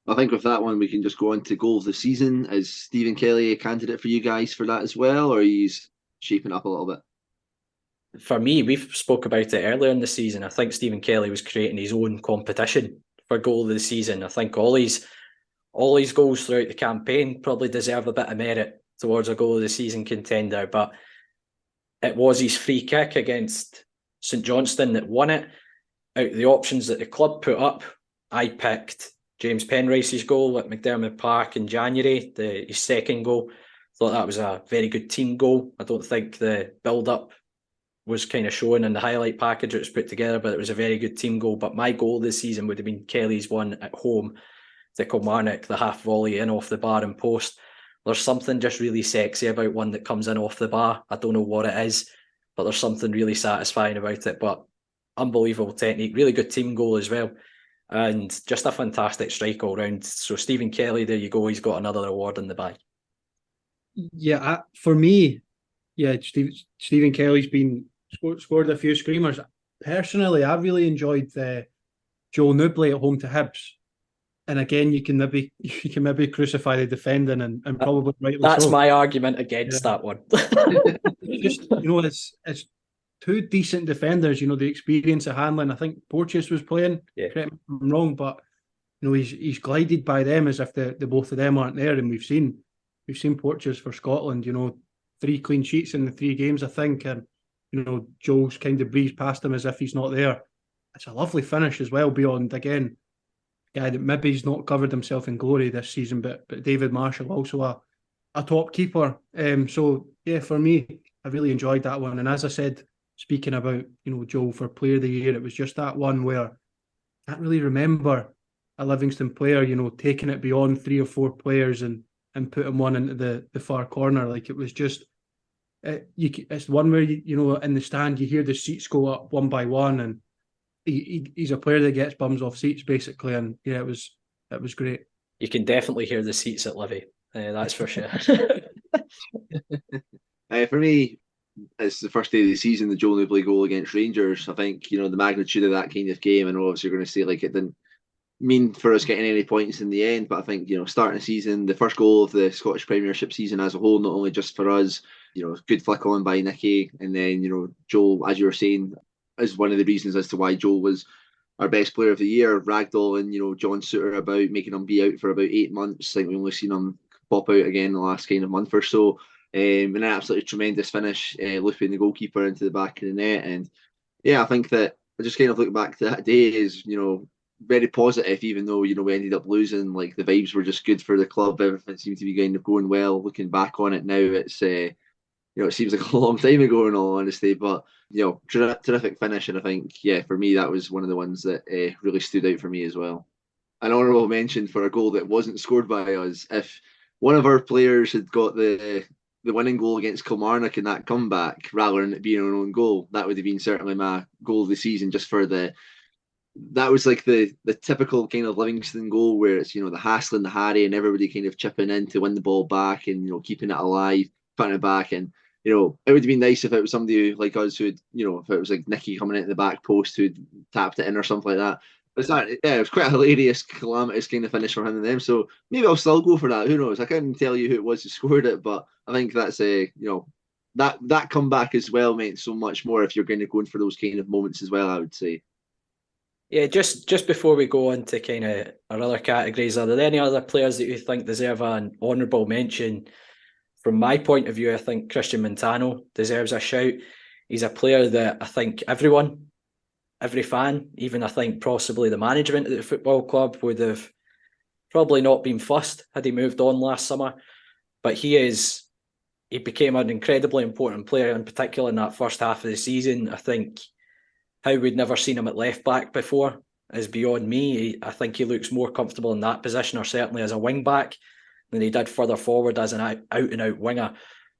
I think with that one, we can just go on to goal of the season. Is Stephen Kelly a candidate for you guys for that as well, or he's shaping up a little bit? For me, we've spoke about it earlier in the season. I think Stephen Kelly was creating his own competition for goal of the season. I think all his goals throughout the campaign probably deserve a bit of merit towards a goal of the season contender. But it was his free kick against St Johnstone that won it. Out of the options that the club put up, I picked James Penrice's goal at McDermott Park in January, his second goal. Thought that was a very good team goal. I don't think the build-up was kind of shown in the highlight package it was put together, but it was a very good team goal. But my goal this season would have been Kelly's one at home to Kilmarnock, the half volley in off the bar and post. There's something just really sexy about one that comes in off the bar. I don't know what it is, but there's something really satisfying about it. But unbelievable technique, really good team goal as well, and just a fantastic strike all round. So Stephen Kelly, there you go, he's got another award in the bag. Yeah, for me, yeah, Stephen Kelly's been scored a few screamers. Personally, I really enjoyed Joe Newbley at home to Hibs. And again, you can maybe crucify the defending and probably rightly that's so. My argument against that one. Just it's two decent defenders. The experience of handling. I think Porteous was playing. Yeah. Correct me if I'm wrong, but he's glided by them as if the both of them aren't there. And we've seen Porteous for Scotland. 3 clean sheets in the 3 games, I think, and Joe's kind of breezed past him as if he's not there. It's a lovely finish as well. Beyond again, guy that maybe he's not covered himself in glory this season, but David Marshall, also a top keeper. So yeah, for me, I really enjoyed that one. And as I said, speaking about, Joel for Player of the Year, it was just that one where I can't really remember a Livingston player, taking it beyond 3 or 4 players and putting one into the far corner. Like, it was just, it's one where, in the stand, you hear the seats go up one by one, and he's a player that gets bums off seats, basically. And yeah, it was great. You can definitely hear the seats at Livi. That's for sure. For me, it's the first day of the season, the Joel Newbley goal against Rangers. I think, the magnitude of that kind of game, and obviously you're going to say like it didn't mean for us getting any points in the end, but I think, starting the season, the first goal of the Scottish Premiership season as a whole, not only just for us, good flick on by Nicky, and then, Joel, as you were saying, is one of the reasons as to why Joel was our best player of the year, ragdolling, John Souttar about, making him be out for about 8 months. I think we've only seen him pop out again the last kind of month or so. And an absolutely tremendous finish, looping the goalkeeper into the back of the net. And yeah, I think that I just kind of look back to that day as, very positive, even though, we ended up losing. Like, the vibes were just good for the club. Everything seemed to be going well. Looking back on it now, it's, it seems like a long time ago in all honesty, but, terrific finish. And I think, yeah, for me, that was one of the ones that really stood out for me as well. An honourable mention for a goal that wasn't scored by us. If one of our players had got the winning goal against Kilmarnock in that comeback, rather than it being our own goal, that would have been certainly my goal of the season, just for that was like the typical kind of Livingston goal where it's, the hassling, the harry, and everybody kind of chipping in to win the ball back and, keeping it alive, putting it back. And, it would have been nice if it was somebody like us who'd, if it was like Nicky coming into the back post who'd tapped it in or something like that. It was quite a hilarious, calamitous kind of finish for him and them. So maybe I'll still go for that. Who knows? I can't tell you who it was who scored it, but I think that's that comeback as well meant so much more if you're going to go in for those kind of moments as well, I would say. Yeah, just before we go on to kind of our other categories, are there any other players that you think deserve an honourable mention? From my point of view, I think Christian Montano deserves a shout. He's a player that I think every fan, even I think possibly the management of the football club, would have probably not been fussed had he moved on last summer. But he became an incredibly important player, in particular in that first half of the season. I think how we'd never seen him at left back before is beyond me. I think he looks more comfortable in that position, or certainly as a wing back, than he did further forward as an out-and-out winger.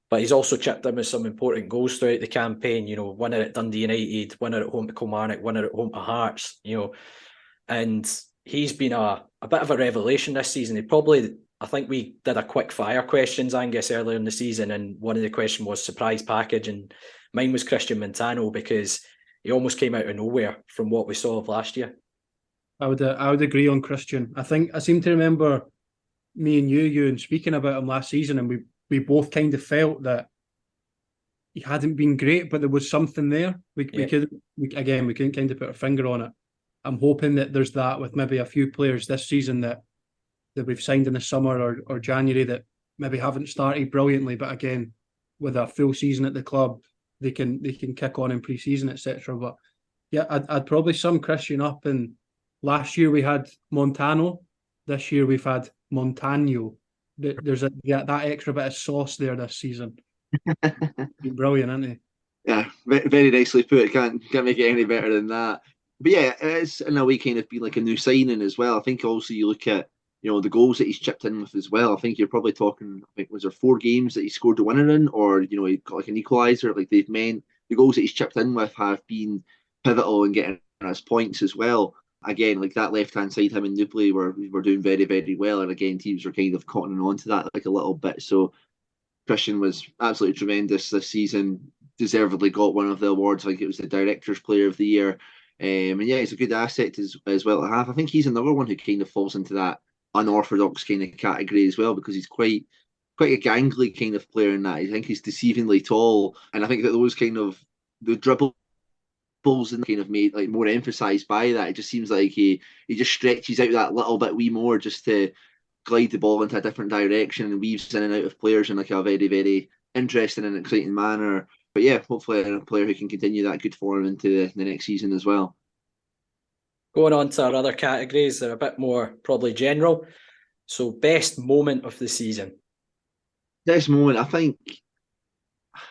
But he's also chipped in with some important goals throughout the campaign, winner at Dundee United, winner at home to Kilmarnock, winner at home to Hearts, and he's been a bit of a revelation this season. I think we did a quick fire questions, Angus, earlier in the season, and one of the questions was surprise package, and mine was Christian Montano, because he almost came out of nowhere from what we saw of last year. I would agree on Christian. I seem to remember me and Euan speaking about him last season, and we both kind of felt that he hadn't been great, but there was something there. We couldn't kind of put our finger on it. I'm hoping that there's that with maybe a few players this season that we've signed in the summer or January that maybe haven't started brilliantly, but again, with a full season at the club, they can kick on in pre-season, etc. But yeah, I'd probably sum Christian up. And last year we had Montano. This year we've had Montano. There's that extra bit of sauce there this season. Been brilliant, isn't he? Yeah, very nicely put. Can't make it any better than that. But yeah, it's in a way kind of been like a new signing as well. I think also you look at the goals that he's chipped in with as well. I think you're probably talking, I think, was there 4 games that he scored the winner in, or he got like an equaliser. Like, they've meant the goals that he's chipped in with have been pivotal in getting us points as well. Again, like that left-hand side, him and Newbley were doing very, very well. And again, teams were kind of cottoning on to that like a little bit. So Christian was absolutely tremendous this season. Deservedly got one of the awards. I think it was the Director's Player of the Year. And yeah, he's a good asset as well to have. I think he's another one who kind of falls into that unorthodox kind of category as well, because he's quite a gangly kind of player in that. I think he's deceivingly tall. And I think that those kind of the dribble and kind of made like more emphasised by that. It just seems like he just stretches out that little bit wee more just to glide the ball into a different direction and weaves in and out of players in like a very, very interesting and exciting manner. But yeah, hopefully a player who can continue that good form into the next season as well. Going on to our other categories, they're a bit more probably general. So, best moment of the season. Best moment, I think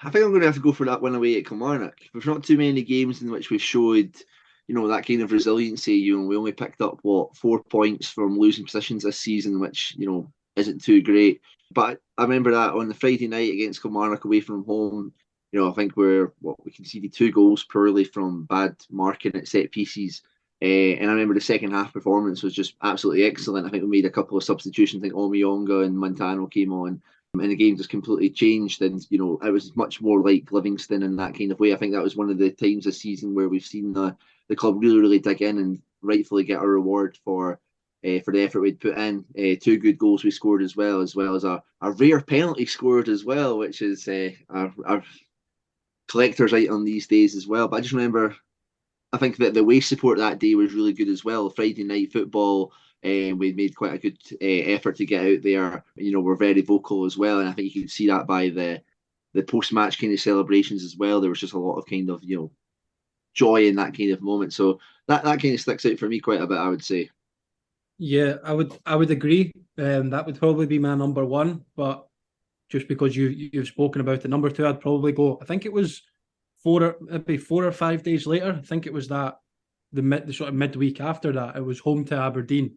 I'm going to have to go for that win away at Kilmarnock. There's not too many games in which we've showed, that kind of resiliency. We only picked up 4 points from losing positions this season, which isn't too great. But I remember that on the Friday night against Kilmarnock away from home. I think we conceded 2 goals purely from bad marking at set pieces. And I remember the second half performance was just absolutely excellent. I think we made a couple of substitutions. I think Omiyonga and Montano came on, and the game just completely changed. And it was much more like Livingston in that kind of way. I think that was one of the times this season where we've seen the club really dig in and rightfully get a reward for the effort we'd put in. 2 good goals we scored as well as a rare penalty scored as well, which is our collector's item these days as well. But I just remember, I think that the away support that day was really good as well. Friday night football, we made quite a good effort to get out there. We're very vocal as well, and I think you can see that by the post-match kind of celebrations as well. There was just a lot of kind of joy in that kind of moment. So that kind of sticks out for me quite a bit, I would say. Yeah, I would agree. That would probably be my number one, but just because you've spoken about it, number two, I'd probably go. I think it was 4 or 5 days later. I think it was the sort of midweek after that. It was home to Aberdeen,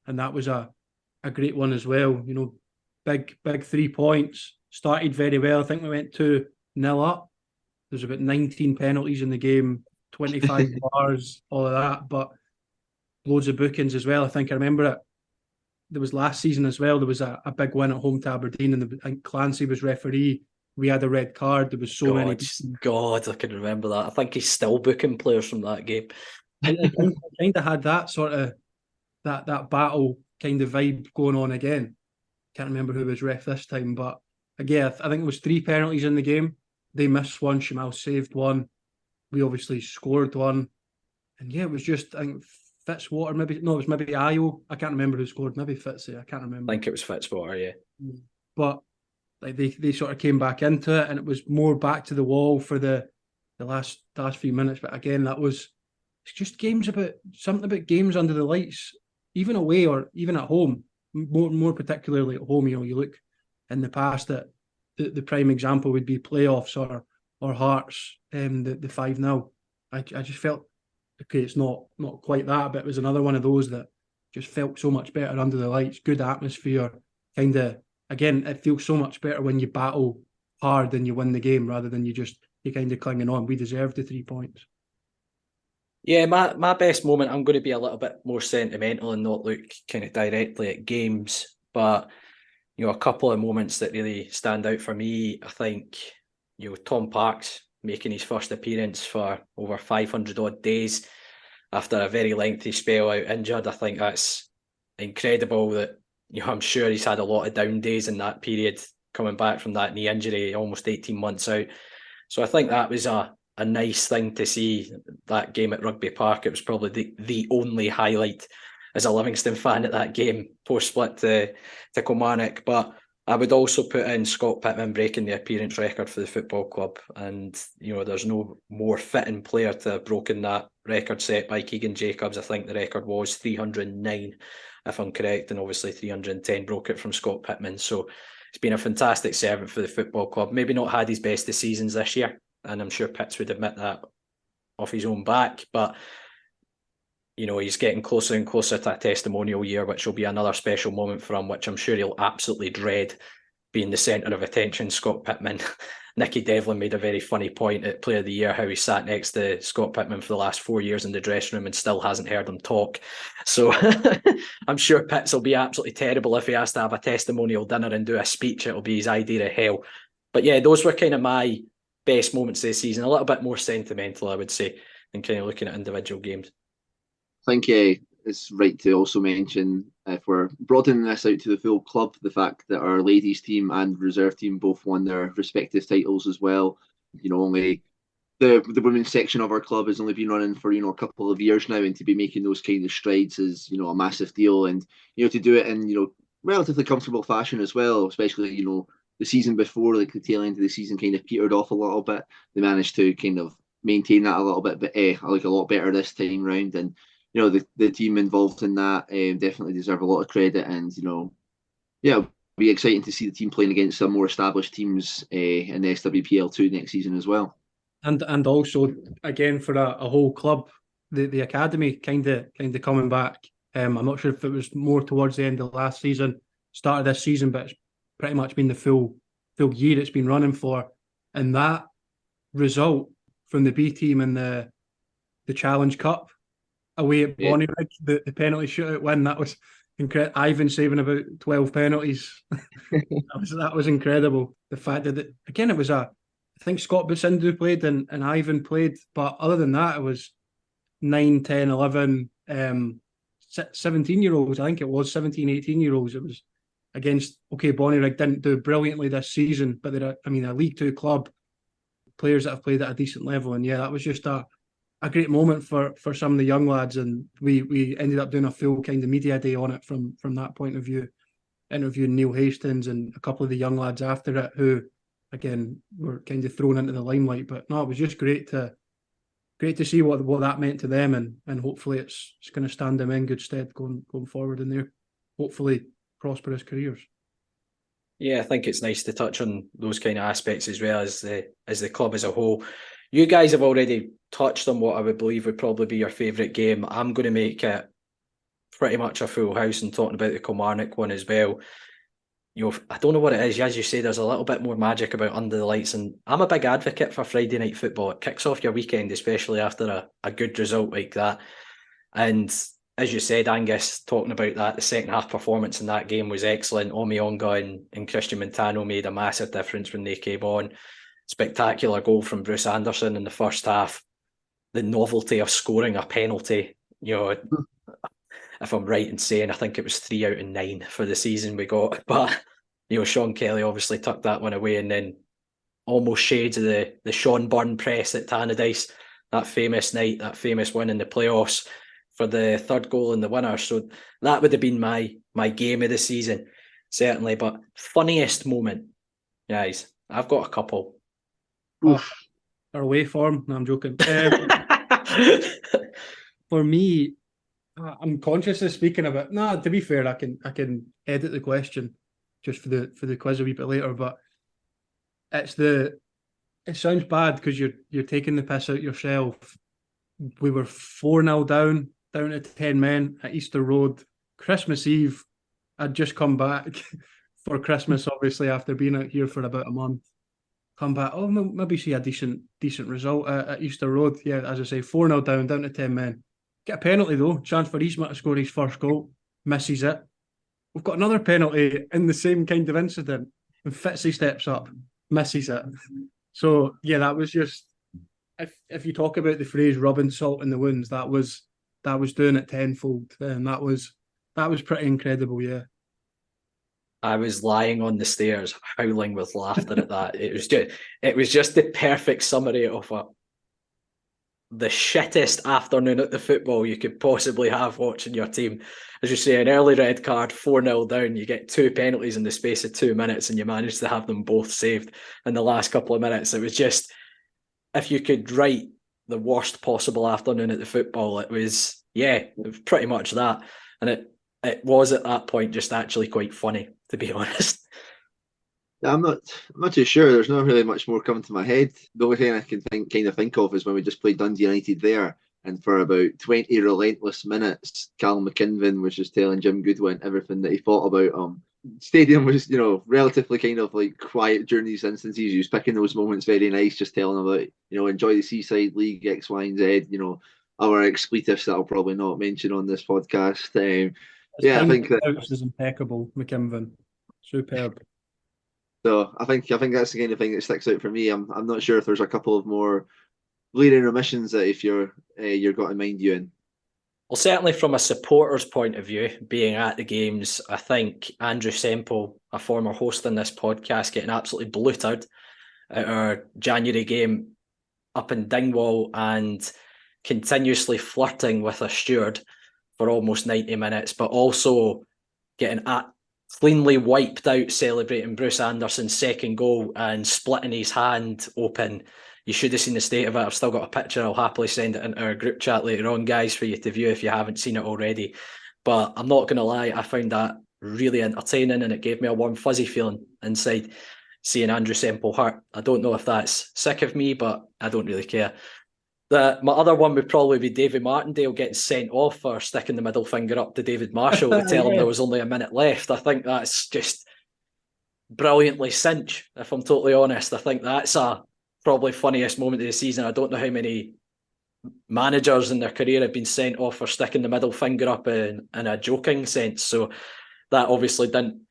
and that was a great one as well. Big 3 points. Started very well. I think we went 2-0 up. There's about 19 penalties in the game, 25 bars, all of that, but loads of bookings as well. I think I remember it. There was last season as well. There was a big win at home to Aberdeen, and I think Clancy was referee. We had a red card. There was so many. God, I can remember that. I think he's still booking players from that game. I kind of had that sort of that battle kind of vibe going on again. Can't remember who was ref this time, but again, I think it was 3 penalties in the game. They missed one. Shamal saved one. We obviously scored one, and yeah, it was just, I think, Fitzwater, it was maybe Ayo. I can't remember who scored. Maybe Fitzy. I can't remember. I think it was Fitzwater, yeah. But like they sort of came back into it, and it was more back to the wall for the last few minutes. But again, it's just games about games under the lights, even away or even at home. More particularly at home, you look in the past at the prime example would be playoffs or Hearts, the 5-0. I just felt, okay, it's not quite that, but it was another one of those that just felt so much better under the lights. Good atmosphere, kind of. Again, it feels so much better when you battle hard and you win the game rather than you kind of clinging on. We deserved the 3 points. Yeah, my best moment, I'm going to be a little bit more sentimental and not look kind of directly at games, but a couple of moments that really stand out for me. I think Tom Parks making his first appearance for over 500 odd days after a very lengthy spell out injured. I think that's incredible that, I'm sure he's had a lot of down days in that period coming back from that knee injury, almost 18 months out. So I think that was a nice thing to see, that game at Rugby Park. It was probably the only highlight as a Livingston fan at that game, post-split to Kilmarnock. But I would also put in Scott Pittman breaking the appearance record for the football club. And, there's no more fitting player to have broken that record set by Keegan Jacobs. I think the record was 309, if I'm correct. And obviously 310 broke it from Scott Pittman. So he's been a fantastic servant for the football club. Maybe not had his best of seasons this year, and I'm sure Pitts would admit that off his own back. But, he's getting closer and closer to a testimonial year, which will be another special moment for him, which I'm sure he'll absolutely dread, being the centre of attention, Scott Pittman. Nicky Devlin made a very funny point at Player of the Year, how he sat next to Scott Pittman for the last 4 years in the dressing room and still hasn't heard him talk. So I'm sure Pitts will be absolutely terrible if he has to have a testimonial dinner and do a speech. It'll be his idea of hell. But yeah, those were kind of my best moments of the season. A little bit more sentimental, I would say, than kind of looking at individual games. I think it's right to also mention, if we're broadening this out to the full club, the fact that our ladies team and reserve team both won their respective titles as well. Only the women's section of our club has only been running for a couple of years now, and to be making those kind of strides is a massive deal. And to do it in relatively comfortable fashion as well, especially the season before, like the tail end of the season kind of petered off a little bit. They managed to kind of maintain that a little bit, but like a lot better this time round. And the team involved in that definitely deserve a lot of credit, and yeah, it'll be exciting to see the team playing against some more established teams in the SWPL2 next season as well. And also again for a whole club, the academy kind of coming back. I'm not sure if it was more towards the end of last season, start of this season, but it's pretty much been the full year it's been running for. And that result from the B team in the Challenge Cup away at Bonnie, the penalty shootout win, that was incredible. Ivan saving about 12 penalties. that was incredible. The fact that again it was I think Scott Busindu played and Ivan played, but other than that it was 9, 10, 11 17-year-olds. I think it was 17, 18-year-olds. It was against Bonnyrigg didn't do brilliantly this season, but they're a League Two club, players that have played at a decent level, and yeah, that was just a great moment for some of the young lads, and we ended up doing a full kind of media day on it from that point of view, interviewing Neil Hastings and a couple of the young lads after it who again were kind of thrown into the limelight. But no, it was just great to see what that meant to them, and hopefully it's going to stand them in good stead going forward in their hopefully prosperous careers. Yeah, I think it's nice to touch on those kind of aspects as well as the club as a whole. You guys have already touched on what I would believe would probably be your favourite game. I'm going to make it pretty much a full house and talking about the Kilmarnock one as well. I don't know what it is. As you say, there's a little bit more magic about under the lights, and I'm a big advocate for Friday night football. It kicks off your weekend, especially after a good result like that. And as you said, Angus, talking about that, the second half performance in that game was excellent. Omi Onga and Christian Montano made a massive difference when they came on. Spectacular goal from Bruce Anderson in the first half. The novelty of scoring a penalty, if I'm right in saying, I think it was 3 out of 9 for the season we got. But, Sean Kelly obviously tucked that one away, and then almost shades of the Sean Byrne press at Tannadice, that famous night, that famous win in the playoffs for the third goal and the winner. So that would have been my game of the season, certainly. But funniest moment, guys, I've got a couple. Our away form? No, I'm joking. For me, I'm conscious of speaking about. No, to be fair, I can edit the question just for the quiz a wee bit later. But it sounds bad because you're taking the piss out yourself. We were 4-0 down to 10 men at Easter Road, Christmas Eve. I'd just come back for Christmas, obviously after being out here for about a month. Come back, maybe see a decent result at Easter Road. Yeah, as I say, 4-0 down to 10 men. Get a penalty though, chance for Isma to score his first goal, misses it. We've got another penalty in the same kind of incident, and Fitzy steps up, misses it. So yeah, that was just, if you talk about the phrase rubbing salt in the wounds, that was doing it tenfold, and that was pretty incredible. Yeah. I was lying on the stairs, howling with laughter at that. It was just the perfect summary of the shittest afternoon at the football you could possibly have watching your team. As you say, an early red card, 4-0 down, you get 2 penalties in the space of 2 minutes, and you manage to have them both saved in the last couple of minutes. It was just, if you could write the worst possible afternoon at the football, it was pretty much that. And it was at that point just actually quite funny, to be honest. I'm not too sure. There's not really much more coming to my head. The only thing I can think of is when we just played Dundee United there, and for about 20 relentless minutes, Callum McKinven was just telling Jim Goodwin everything that he thought about Stadium was, relatively kind of like quiet during these instances. He was picking those moments very nice, just telling them about, enjoy the Seaside League, X, Y, and Z, our expletives that I'll probably not mention on this podcast. I think that is impeccable, McKinven. Superb. So I think that's the kind of thing that sticks out for me. I'm not sure if there's a couple of more glaring omissions that if you're got in mind, Euan. Well, certainly from a supporter's point of view, being at the games, I think Andrew Semple, a former host on this podcast, getting absolutely bluttered at our January game up in Dingwall and continuously flirting with a steward for almost 90 minutes, but also getting cleanly wiped out celebrating Bruce Anderson's second goal and splitting his hand open You should have seen the state of it. I've still got a picture. I'll happily send it into our group chat later on, guys, for you to view if you haven't seen it already. But I'm not going to lie, I found that really entertaining, and it gave me a warm fuzzy feeling inside seeing Andrew Semple hurt. I don't know if that's sick of me, but I don't really care. My other one would probably be David Martindale getting sent off for sticking the middle finger up to David Marshall to tell him there was only a minute left. I think that's just brilliantly cinch, if I'm totally honest. I think that's probably funniest moment of the season. I don't know how many managers in their career have been sent off for sticking the middle finger up in a joking sense. So that obviously didn't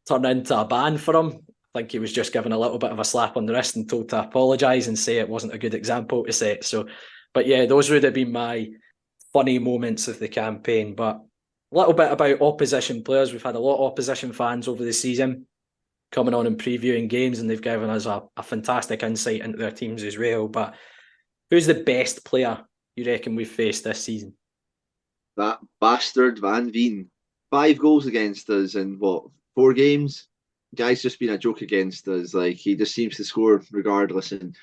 turn into a ban for him. I think he was just given a little bit of a slap on the wrist and told to apologise and say it wasn't a good example to set. So, but yeah, those would have been my funny moments of the campaign. But a little bit about opposition players. We've had a lot of opposition fans over the season coming on and previewing games, and they've given us a fantastic insight into their teams as well. But who's the best player you reckon we've faced this season? That bastard Van Veen. 5 goals against us in 4 games? Guy's just been a joke against us. Like, he just seems to score regardless. And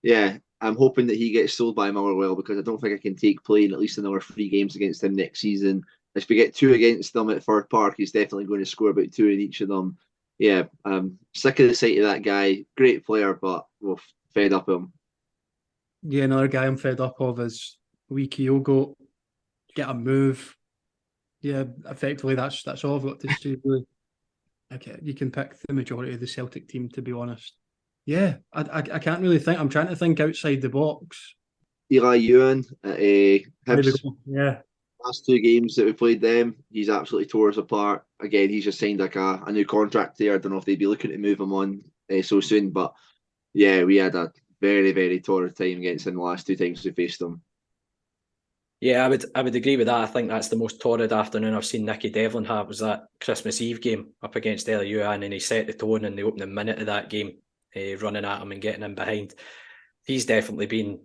yeah, I'm hoping that he gets sold by Motherwell, because I don't think I can take playing at least another 3 games against him next season. If we get 2 against them at Firth Park, he's definitely going to score about 2 in each of them. Yeah, I'm sick of the sight of that guy. Great player, but we're fed up of him. Yeah, another guy I'm fed up of is wee Kyogo. Get a move. Yeah, effectively that's all I've got to say, really. Okay, you can pick the majority of the Celtic team, to be honest. Yeah, I can't really think. I'm trying to think outside the box. Eli Euan at Hibs. Yeah. Last 2 games that we played them, he's absolutely tore us apart. Again, he's just signed like a new contract there. I don't know if they'd be looking to move him on so soon, but yeah, we had a very, very torrid time against him the last 2 times we faced him. Yeah, I would agree with that. I think that's the most torrid afternoon I've seen Nicky Devlin have, was that Christmas Eve game up against Euan, and he set the tone in the opening minute of that game, running at him and getting him behind. He's definitely been,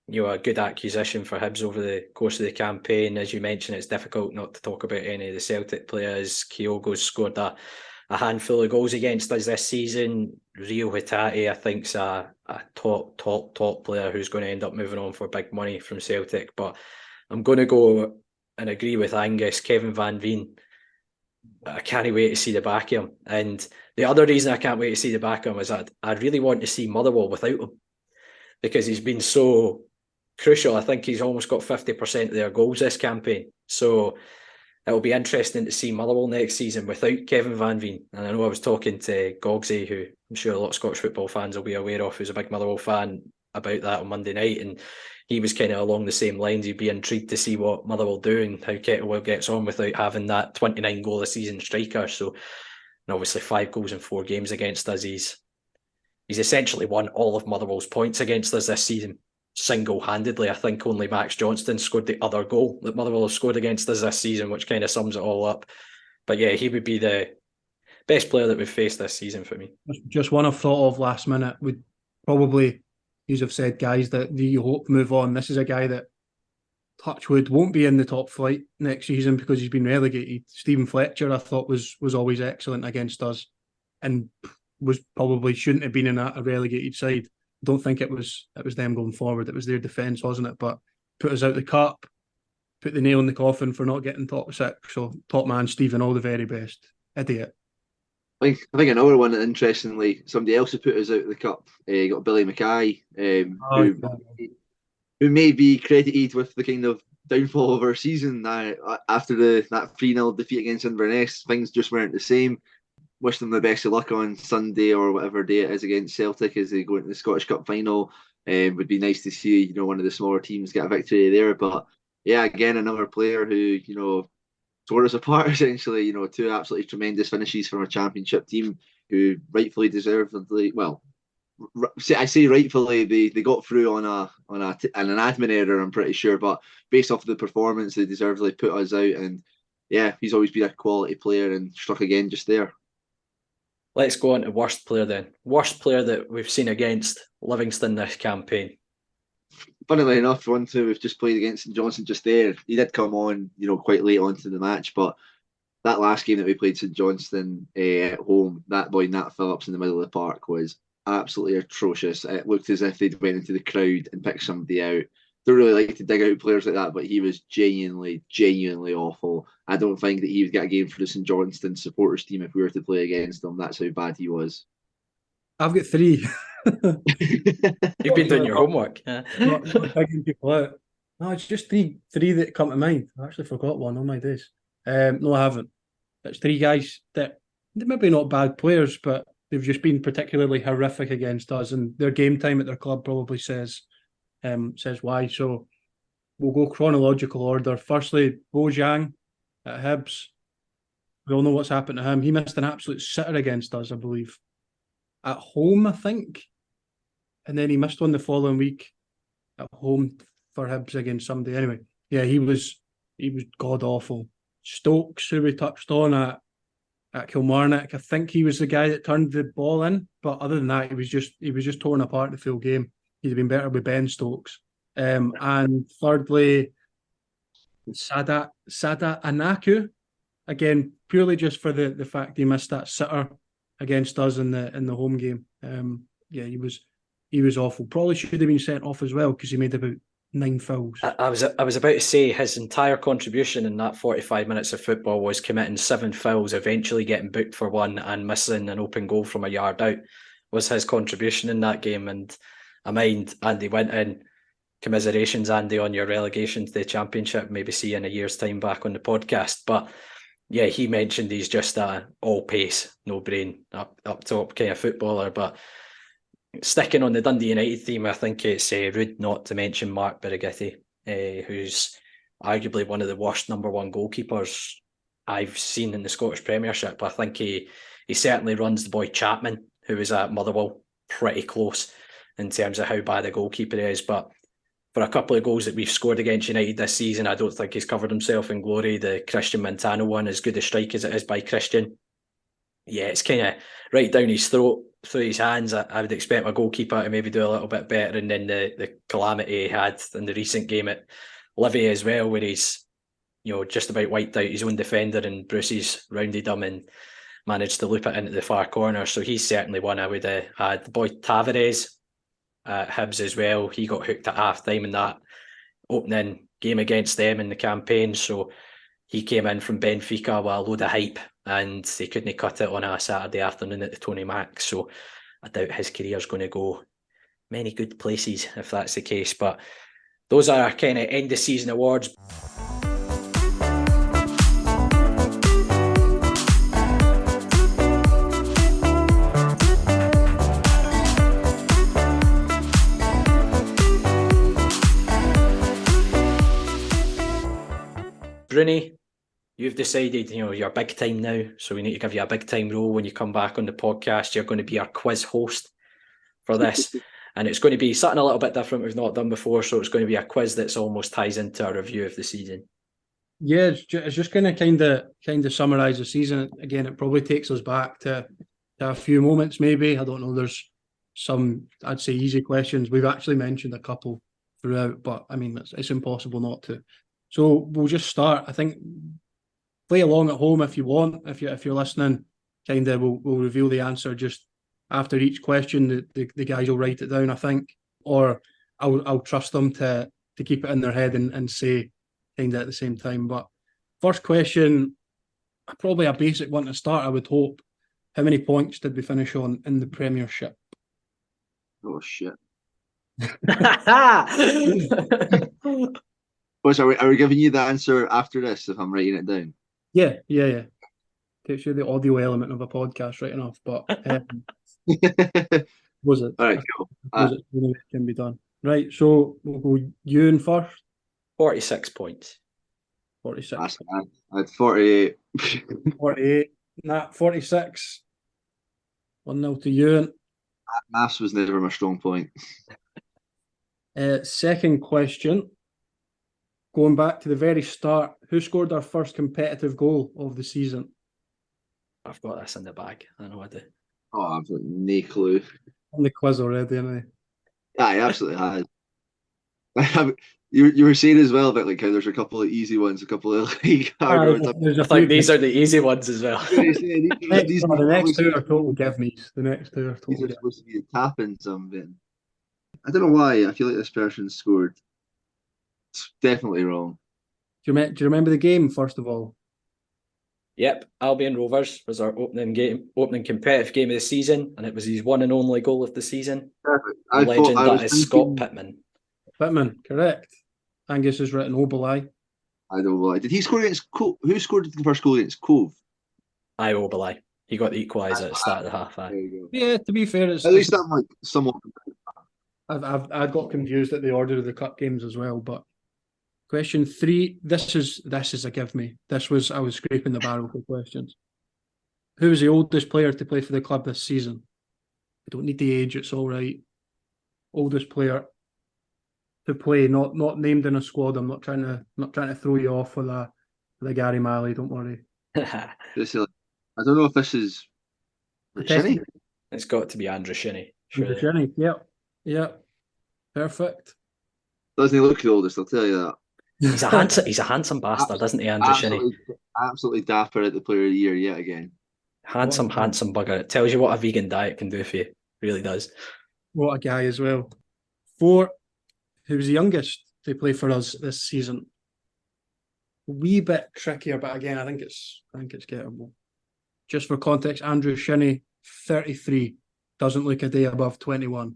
a good acquisition for Hibs over the course of the campaign. As you mentioned, it's difficult not to talk about any of the Celtic players. Kyogo's scored a handful of goals against us this season. Rio Hatate, I think, is a top player who's going to end up moving on for big money from Celtic. But I'm going to go and agree with Angus. Kevin Van Veen, I can't wait to see the back of him. And the other reason I can't wait to see the back of him is that I really want to see Motherwell without him, because he's been so crucial. I think he's almost got 50% of their goals this campaign. So it'll be interesting to see Motherwell next season without Kevin Van Veen. And I know I was talking to Gogsy, who I'm sure a lot of Scottish football fans will be aware of, who's a big Motherwell fan, about that on Monday night. And he was kind of along the same lines. He'd be intrigued to see what Motherwell do and how Kettlewell gets on without having that 29 goal a season striker. So, and obviously 5 goals in 4 games against us. He's essentially won all of Motherwell's points against us this season, single-handedly. I think only Max Johnston scored the other goal that Motherwell have scored against us this season, which kind of sums it all up. But yeah, he would be the best player that we've faced this season for me. Just one I've thought of last minute would probably, you have said, guys that you hope move on. This is a guy that, touchwood, won't be in the top flight next season because he's been relegated. Stephen Fletcher, I thought, was always excellent against us, and was probably shouldn't have been in a relegated side. Don't think it was them going forward. It was their defence, wasn't it? But put us out the cup, put the nail in the coffin for not getting top 6. So top man, Stephen, all the very best. Idiot. I think another one that, interestingly, somebody else who put us out of the cup, got Billy Mackay, who may be credited with the kind of downfall of our season after that 3-0 defeat against Inverness. Things just weren't the same. Wish them the best of luck on Sunday or whatever day it is against Celtic as they go into the Scottish Cup final. Would be nice to see, one of the smaller teams get a victory there. But yeah, again, another player who, tore us apart essentially. 2 absolutely tremendous finishes from a championship team who rightfully deservedly, I say rightfully, they got through on an admin error, I'm pretty sure, but based off of the performance, they deservedly put us out. And yeah, he's always been a quality player and struck again just there. Let's go on to worst player then. Worst player that we've seen against Livingston this campaign. Funnily enough, one who we've just played against St Johnstone just there, he did come on, quite late on to the match, but that last game that we played St Johnstone at home, that boy Nat Phillips in the middle of the park was absolutely atrocious. It looked as if they'd went into the crowd and picked somebody out. Don't really like to dig out players like that, but he was genuinely awful. I don't think that he would get a game for the St Johnstone supporters team if we were to play against them. That's how bad he was. I've got three. You've been doing your homework. Yeah. not digging people out. No, it's just three that come to mind. I actually forgot one. Oh my days. No, I haven't. It's three guys that they're maybe not bad players, but they've just been particularly horrific against us, and their game time at their club probably says why. So we'll go chronological order. Firstly, Bo Zhang at Hibs. We all know what's happened to him. He missed an absolute sitter against us, I believe, at home, I think, and then he missed one the following week at home for Hibs against somebody. Anyway, yeah, he was god awful. Stokes, who we touched on at Kilmarnock, I think he was the guy that turned the ball in, but other than that, he was just torn apart the full game. He'd have been better with Ben Stokes. And thirdly, Sadat Anaku, again purely just for the fact he missed that sitter against us in the home game. Yeah, he was awful. Probably should have been sent off as well because he made about 9 fouls. I was about to say his entire contribution in that 45 minutes of football was committing 7 fouls, eventually getting booked for one and missing an open goal from a yard out was his contribution in that game. And I mind Andy went in. Commiserations, Andy, on your relegation to the Championship. Maybe see you in a year's time back on the podcast. But yeah, he mentioned he's just a all pace, no brain, up top kind of footballer. But sticking on the Dundee United theme, I think it's rude not to mention Mark Birighitti, who's arguably one of the worst number one goalkeepers I've seen in the Scottish Premiership. I think he certainly runs the boy Chapman, who was at Motherwell, pretty close in terms of how bad a goalkeeper he is. But for a couple of goals that we've scored against United this season, I don't think he's covered himself in glory. The Christian Montano one, as good a strike as it is by Christian, yeah, it's kind of right down his throat, through his hands. I would expect my goalkeeper to maybe do a little bit better. And then the calamity he had in the recent game at Livi as well, where he's just about wiped out his own defender and Bruce's rounded him and managed to loop it into the far corner. So he's certainly one I would have had. The boy Tavares at Hibs as well. He got hooked at half time in that opening game against them in the campaign. So he came in from Benfica with a load of hype and they couldn't cut it on a Saturday afternoon at the Tony Mac. So I doubt his career's going to go many good places if that's the case. But those are our kind of end of season awards. Broonie, you've decided, you're big time now, so we need to give you a big time role when you come back on the podcast. You're going to be our quiz host for this, and it's going to be something a little bit different we've not done before, so it's going to be a quiz that's almost ties into a review of the season. Yeah, it's just going to kind of summarise the season. Again, it probably takes us back to a few moments, maybe. I don't know, there's some, I'd say, easy questions. We've actually mentioned a couple throughout, but I mean, it's impossible not to. So we'll just start. I think play along at home if you want. If you're listening, kind of we'll reveal the answer just after each question. The guys will write it down, I think, or I'll trust them to keep it in their head and say kind of at the same time. But first question, probably a basic one to start, I would hope. How many points did we finish on in the Premiership? Oh shit! Are we giving you the answer after this if I'm writing it down? Yeah. Takes you the audio element of a podcast, right enough. But was it? All right, cool. It can be done. Right, so we'll go Euan first. 46 points. 46. I had 48. 48. Nat, 46. 1-0 to Euan. Maths was never my strong point. Second question. Going back to the very start, who scored our first competitive goal of the season? I've got this in the bag. I know I do. Oh, I've got no clue. On the quiz already, anyway. Yeah, he absolutely has. You were saying as well about like how there's a couple of easy ones, a couple of like harder ones. There's a I think few. these are the easy ones as well. I was gonna say, these The next two are obviously- total give me's. The next two are these total are give. supposed to be the tap-ins. I don't know why. I feel like this person scored. It's definitely wrong. Do you remember the game, first of all? Yep, Albion Rovers was our opening competitive game of the season, and it was his one and only goal of the season. Perfect. The legend that is Scott Pittman. Pittman, correct. Angus has written Obalai. I don't know why. Did he score against Cove? Who scored the first goal against Cove? I Obalai. He got the equaliser at the start of the half. There you go. Yeah, to be fair, it's At least I'm like somewhat. I've got confused at the order of the cup games as well. But question 3, this is a give me. I was scraping the barrel for questions. Who was the oldest player to play for the club this season? I don't need the age, it's all right. Oldest player to play, not named in a squad. I'm not trying to throw you off with a Gary Malley, don't worry. I don't know if this is Shinnie. It's got to be Andrew Shinnie. Shinnie. Surely. Yep. Perfect. Doesn't he look the oldest? I'll tell you that. He's a handsome bastard, isn't he, Andrew Shinnie? Absolutely dapper at the Player of the Year yet again. Handsome bugger. It tells you what a vegan diet can do for you. Really does. What a guy as well. 4, who was the youngest to play for us this season. A wee bit trickier, but again, I think it's gettable. Just for context, Andrew Shinnie, 33, doesn't look a day above 21.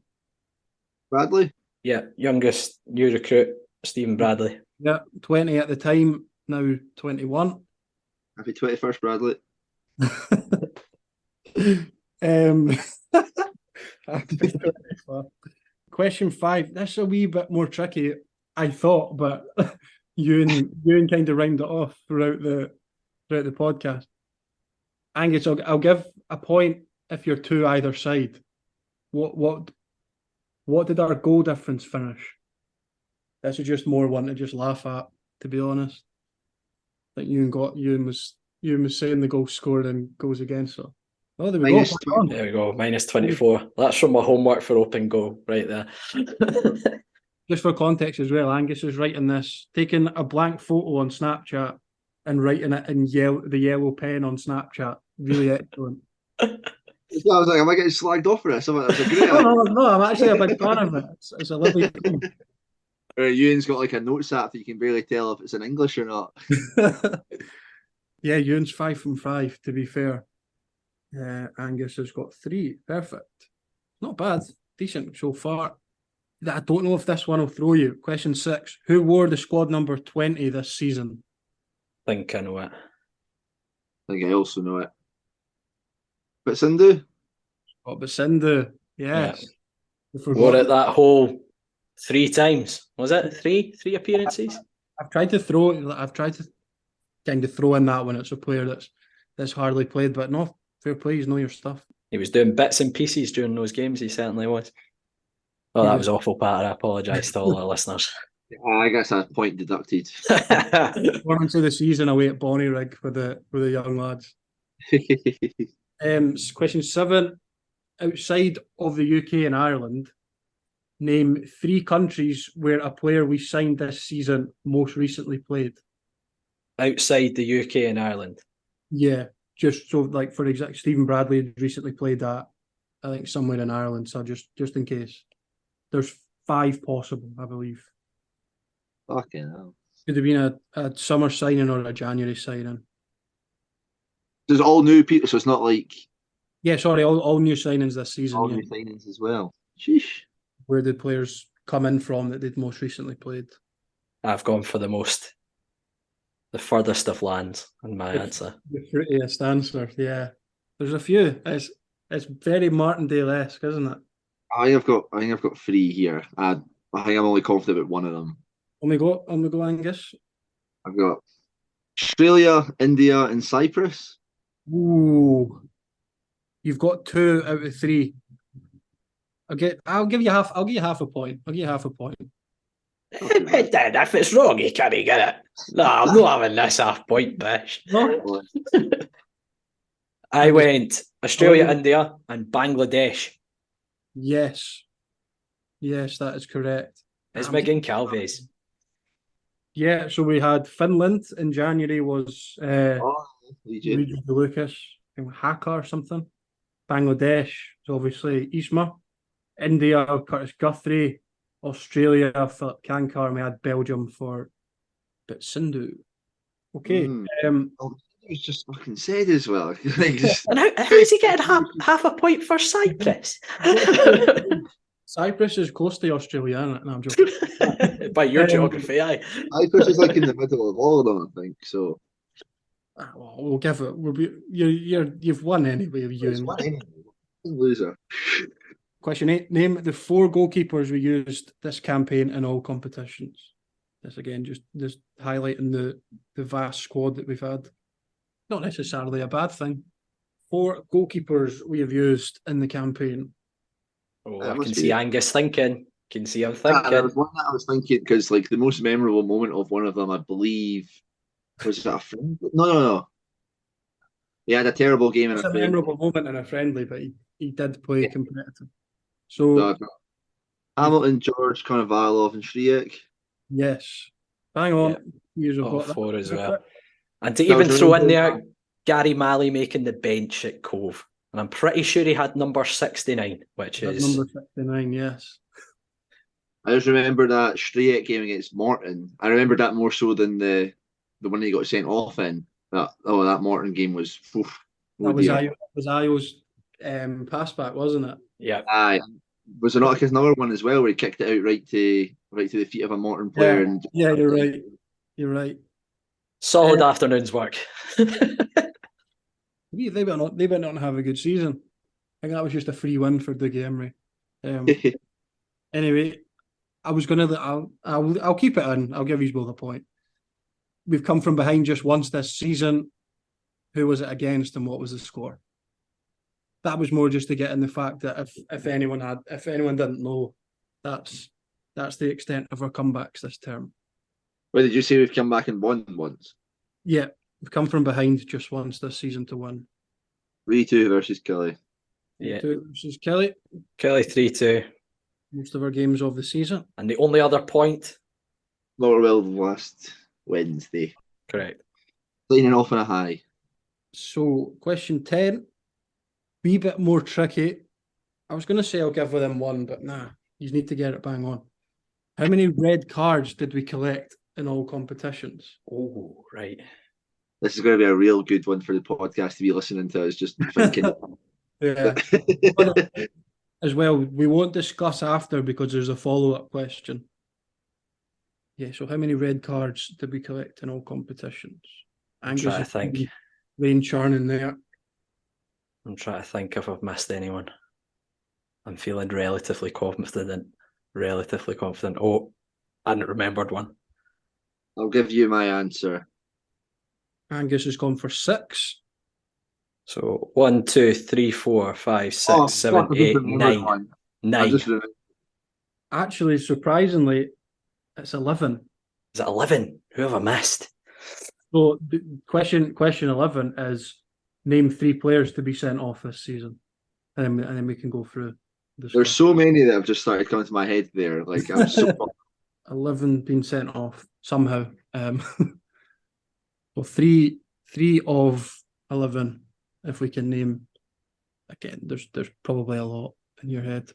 Bradley? Yeah, youngest new recruit, Stephen Bradley. Yeah, 20 at the time, now 21. Happy 21st, Bradley. Question 5. This is a wee bit more tricky, I thought, but Euan kind of rhymed it off throughout the podcast. Angus, I'll give a point if you're 2 either side. What did our goal difference finish? This is just more one to just laugh at, to be honest. I think Euan was saying the goals scored and goals against her. Oh, there we go. There we go, minus 24. That's from my homework for open goal right there. Just for context as well, Angus is writing this, taking a blank photo on Snapchat and writing it in the yellow pen on Snapchat. Really excellent. I was like, am I getting slagged off for this? I'm like, that's a great No, I'm actually a big fan of it. It's a lovely thing. Euan's got like a notes app that you can barely tell if it's in English or not. Yeah, Euan's 5 from 5, to be fair. Angus has got 3. Perfect. Not bad. Decent so far. I don't know if this one will throw you. Question 6. Who wore the squad number 20 this season? I think I know it. I think I also know it. But Sindhu? Oh, but Sindhu. Yes. Yeah. Wore it that whole 3 times. Was it 3 appearances? I've tried to kind of throw in that one. It's a player that's hardly played, but no, fair play. You know your stuff. He was doing bits and pieces during those games. He certainly was. Oh, that was awful, Pat. I apologise to all our listeners. I guess that's point deducted. Going into the season away at Bonnyrigg with the young lads. Question 7. Outside of the UK and Ireland, name 3 countries where a player we signed this season most recently played. Outside the UK and Ireland? Yeah, just so like for example, Stephen Bradley had recently played at, I think, somewhere in Ireland. So just in case, there's 5 possible, I believe. Fucking hell. Could have been a summer signing or a January signing. There's all new people, so it's not like Yeah, sorry, all new signings this season. all new signings as well. Sheesh. Where did players come in from that they'd most recently played? I've gone for the furthest of lands in my answer. The fruitiest answer, yeah. There's a few. It's very Martindale-esque, isn't it? I think I've got 3 here. I think I'm only confident about one of them. On we go, Angus. I've got Australia, India, and Cyprus. Ooh, you've got 2 out of 3. I'll give you half a point. If it's wrong, you can't get it. No, I'm not having this half point, bish. No? I went Australia, India, and Bangladesh. Yes, that is correct. It's McGinn Calves. Yeah, so we had Finland in January was Oh, legit. Luigi Lucas, Haka or something. Bangladesh is obviously Isma. India, Curtis Guthrie. Australia, Philip Kankar. And we had Belgium for Sindhu. Okay. Oh, it was just fucking said as well. Like, just... And how is he getting half a point for Cyprus? Cyprus is close to Australia, isn't it? No, I'm joking. By your geography, aye. Cyprus is like in the middle of all of them, I think. So Well, we'll give it. You've won anyway. it's one anyway. Loser. Question 8. Name the 4 goalkeepers we used this campaign in all competitions. This again, just highlighting the vast squad that we've had. Not necessarily a bad thing. 4 goalkeepers we have used in the campaign. Oh, I can see Angus thinking. Can see him thinking. There was one that I was thinking because, like, the most memorable moment of one of them, I believe, was that a friend? No. He had a terrible game in It's a a friendly. memorable moment in a friendly, but he did play competitive. So Hamilton, George, Konovalov, and Shriek. yes, bang on. Yeah. All 4 as well. And to even throw in there, Gary Malley making the bench at Cove. And I'm pretty sure he had number 69, which is... Number 69, yes. I just remember that Shriek game against Morton. I remember that more so than the one he got sent off in. That Morton game was... That was Ayo's pass back, wasn't it? Yeah. Aye. Was there not another one as well where he kicked it out right to the feet of a Morton player? Yeah, you're right. You're right. Solid afternoon's work. They better not have a good season. I think that was just a free win for Dougie Emery. Anyway, I was gonna. I'll keep it in. I'll give you both a point. We've come from behind just once this season. Who was it against, and what was the score? That was more just to get in the fact that if anyone didn't know, that's the extent of our comebacks this term. Well, did you say we've come back and won once? Yeah, we've come from behind just once this season to win. 3-2 versus Kelly. Yeah. Versus Kelly. Kelly 3-2. Most of our games of the season. And the only other point? Motherwell last Wednesday. Correct. Signing off on a high. So, question 10. Wee bit more tricky. I was going to say I'll give them 1, but nah. You need to get it bang on. How many red cards did we collect in all competitions? Oh, right. This is going to be a real good one for the podcast to be listening to. I was just thinking. Yeah. As well, we won't discuss after because there's a follow-up question. Yeah, so how many red cards did we collect in all competitions? I'm trying to think. Rain Charnon there. I'm trying to think if I've missed anyone. I'm feeling relatively confident. Oh, I hadn't remembered one. I'll give you my answer. Angus has gone for 6. So 1, 2, 3, 4, 5, 6, 7, 8, 9. 9. Actually, surprisingly, it's 11. Is it 11? Who have I missed? So the question 11 is name 3 players to be sent off this season. And then we can go through this. There's so many that have just started coming to my head there. Like I'm so 11 being sent off somehow. So 3 of 11, if we can name. Again, there's probably a lot in your head.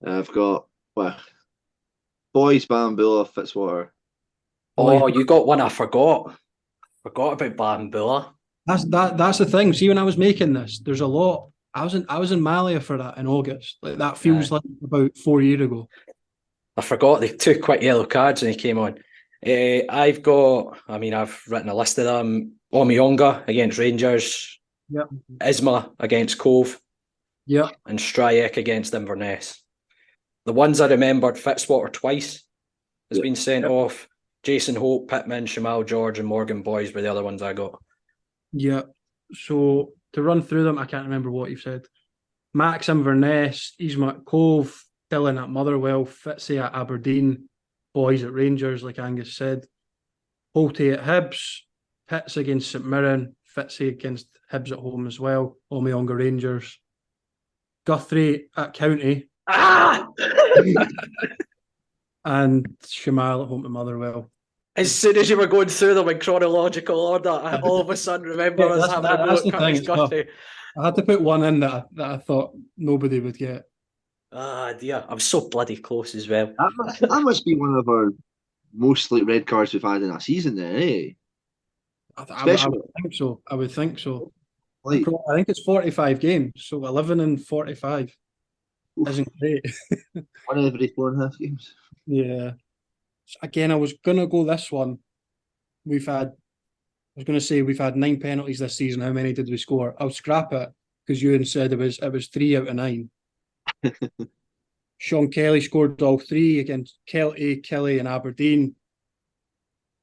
I've got Boys, Bambula, Fitzwater. Oh, you got one I forgot. Forgot about Bambula. That's the thing. See, when I was making this, there's a lot. I was in Malia for that in August. Like that feels like about 4 years ago. I forgot the 2 quick yellow cards when he came on. I've written a list of them. Omiyonga against Rangers. Yep. Isma against Cove. Yep. And Stryek against Inverness. The ones I remembered, Fitzwater twice has been sent off. Jason Hope, Pittman, Shamal George, and Morgan Boys were the other ones I got. Yeah. So to run through them, I can't remember what you've said. Max Inverness, Isma at Cove, Dylan at Motherwell, Fitzy at Aberdeen, Boys at Rangers, like Angus said. Holte at Hibs, Pitts against St Mirren, Fitzy against Hibs at home as well, Omiyonga Rangers. Guthrie at County. Ah! and Shamal at home to Motherwell. As soon as you were going through them in chronological order, I all of a sudden remember us having a that's go the at thing. Curtis Guthrie. I had to put one in that I thought nobody would get. Ah, dear. I'm so bloody close as well. That must be one of our most red cards we've had in a season then, eh? I would think so. I would think so. Like, I think it's 45 games, so 11 and 45 isn't great. one every 4.5 games. Yeah. Again, I was gonna go this one. We've had 9 penalties this season. How many did we score? I'll scrap it because Euan said it was 3 out of 9. Sean Kelly scored all 3 against Kelly and Aberdeen.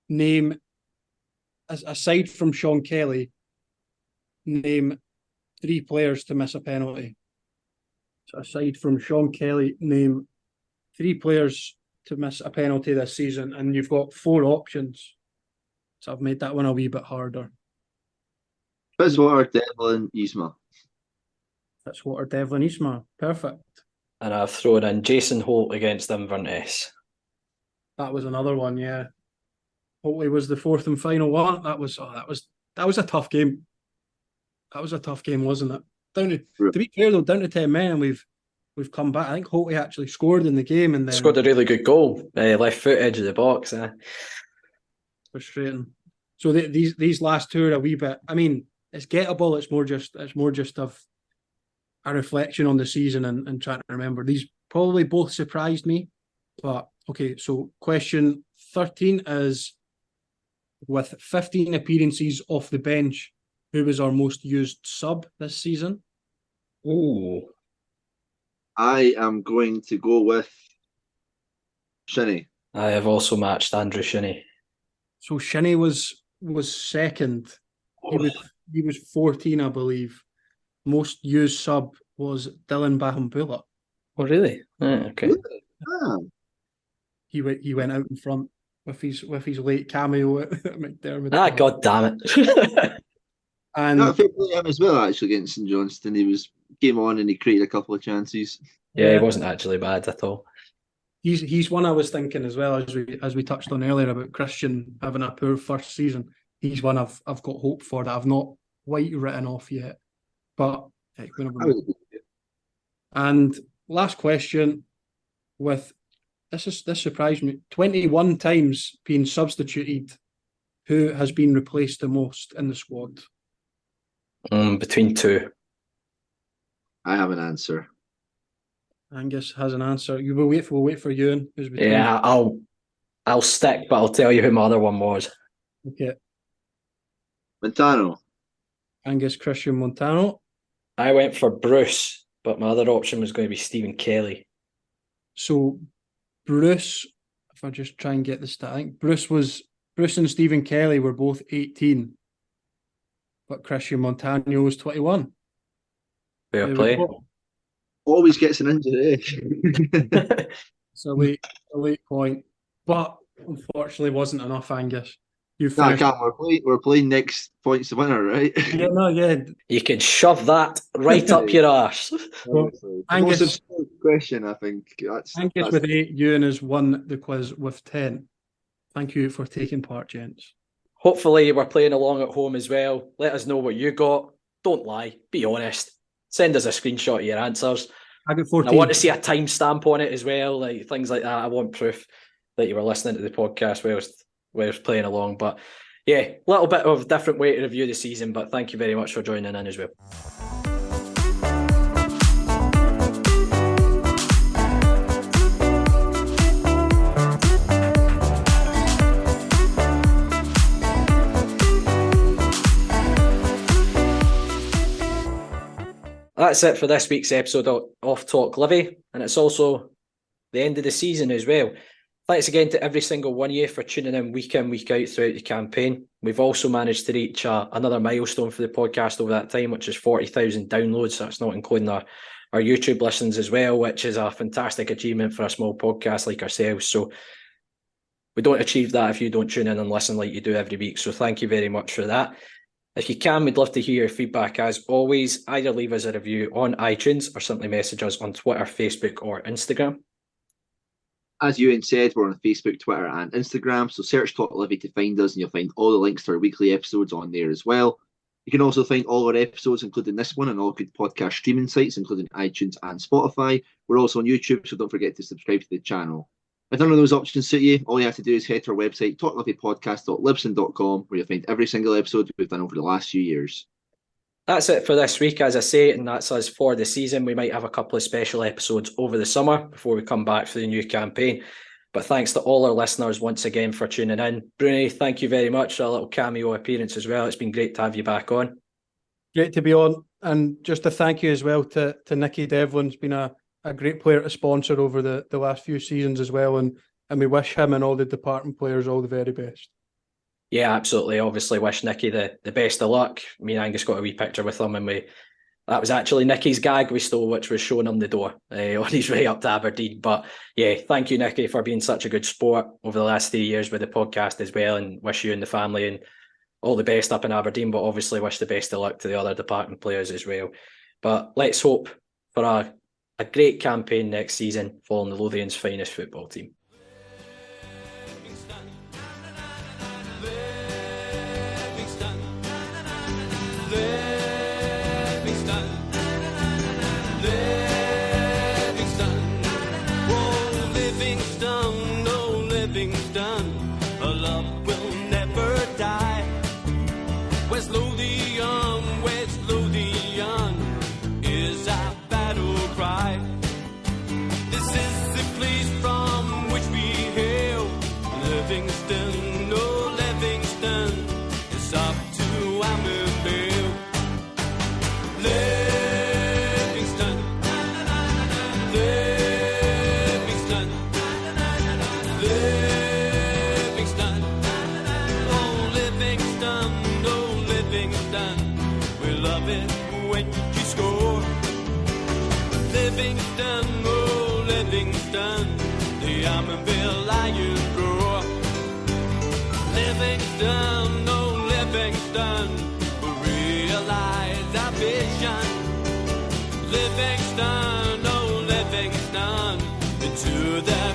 Name, aside from Sean Kelly, name 3 players to miss a penalty. So aside from Sean Kelly, name 3 players to miss a penalty this season, and you've got 4 options. So I've made that one a wee bit harder. Fitzwater, Devlin, Yzma. Fitzwater, Devlin, Isma. Perfect. And I've thrown in Jason Holt against Inverness. That was another one, yeah. Hopefully was the 4th and final one. That was a tough game. That was a tough game, wasn't it? To be fair though, down to 10 men, and we've come back. I think Holty actually scored in the game and then Scored a really good goal, left foot edge of the box. Frustrating. So these last 2 are a wee bit. I mean, it's gettable. It's more just of a reflection on the season and trying to remember. These probably both surprised me, but okay. So question 13 is, with 15 appearances off the bench, who was our most used sub this season? Ooh. I am going to go with Shinnie. I have also matched Andrew Shinnie. So Shinnie was second. He was 14, I believe. Most used sub was Dylan Bahambula. Oh, really? Okay. Ah. He went out in front with his late cameo at McDermott. Ah, god damn it. And Not fair play to him as well, actually, against St Johnstone. He came on and he created a couple of chances. Yeah, he wasn't actually bad at all. He's one I was thinking as well, as we touched on earlier about Christian having a poor first season. He's one I've got hope for that I've not quite written off yet. But heck, and last question, with this surprised me. 21 times being substituted, who has been replaced the most in the squad? Between 2. I have an answer. Angus has an answer. We'll wait for Euan. Who's between. Yeah, I'll stick, but I'll tell you who my other one was. Okay. Montano. Angus Christian Montano. I went for Bruce, but my other option was going to be Stephen Kelly. So Bruce, if I just try and get the stat, I think Bruce and Stephen Kelly were both 18, but Christian Montano was 21. Fair play. Always gets an injury. It's a late point, but unfortunately wasn't enough, Angus. I can't. We're playing next points to winner, right? Yeah. You can shove that right up your arse. Angus, most question, I think. Angus with 8, Euan has won the quiz with 10. Thank you for taking part, gents. Hopefully we're playing along at home as well. Let us know what you got. Don't lie. Be honest. Send us a screenshot of your answers. I got 14. I want to see a timestamp on it as well, like things like that. I want proof that you were listening to the podcast whilst playing along. But yeah, a little bit of a different way to review the season, but thank you very much for joining in as well. That's it for this week's episode of Talk Livi, and it's also the end of the season as well. Thanks again to every single one of you for tuning in, week out throughout the campaign. We've also managed to reach another milestone for the podcast over that time, which is 40,000 downloads. That's not including our YouTube listens as well, which is a fantastic achievement for a small podcast like ourselves. So we don't achieve that if you don't tune in and listen like you do every week. So thank you very much for that. If you can, we'd love to hear your feedback as always. Either leave us a review on iTunes or simply message us on Twitter, Facebook or Instagram. As Euan said, we're on Facebook, Twitter, and Instagram. So search Talk Livi to find us, and you'll find all the links to our weekly episodes on there as well. You can also find all our episodes, including this one, on all good podcast streaming sites, including iTunes and Spotify. We're also on YouTube, so don't forget to subscribe to the channel. If none of those options suit you, all you have to do is head to our website, talklivipodcast.libsyn.com, where you'll find every single episode we've done over the last few years. That's it for this week, as I say, and that's us for the season. We might have a couple of special episodes over the summer before we come back for the new campaign. But thanks to all our listeners once again for tuning in. Broonie, thank you very much for a little cameo appearance as well. It's been great to have you back on. Great to be on. And just a thank you as well to Nicky Devlin's been a great player to sponsor over the last few seasons as well. And we wish him and all the departing players all the very best. Yeah, absolutely. Obviously wish Nicky the best of luck. Me and Angus got a wee picture with him, and that was actually Nicky's gag we stole, which was showing him the door on his way up to Aberdeen. But yeah, thank you, Nicky, for being such a good sport over the last 3 years with the podcast as well, and wish you and the family and all the best up in Aberdeen, but obviously wish the best of luck to the other departing players as well. But let's hope for a great campaign next season following the Lothians' finest football team. Livingston, oh Livingston, realize our vision. Livingston, oh Livingston, into the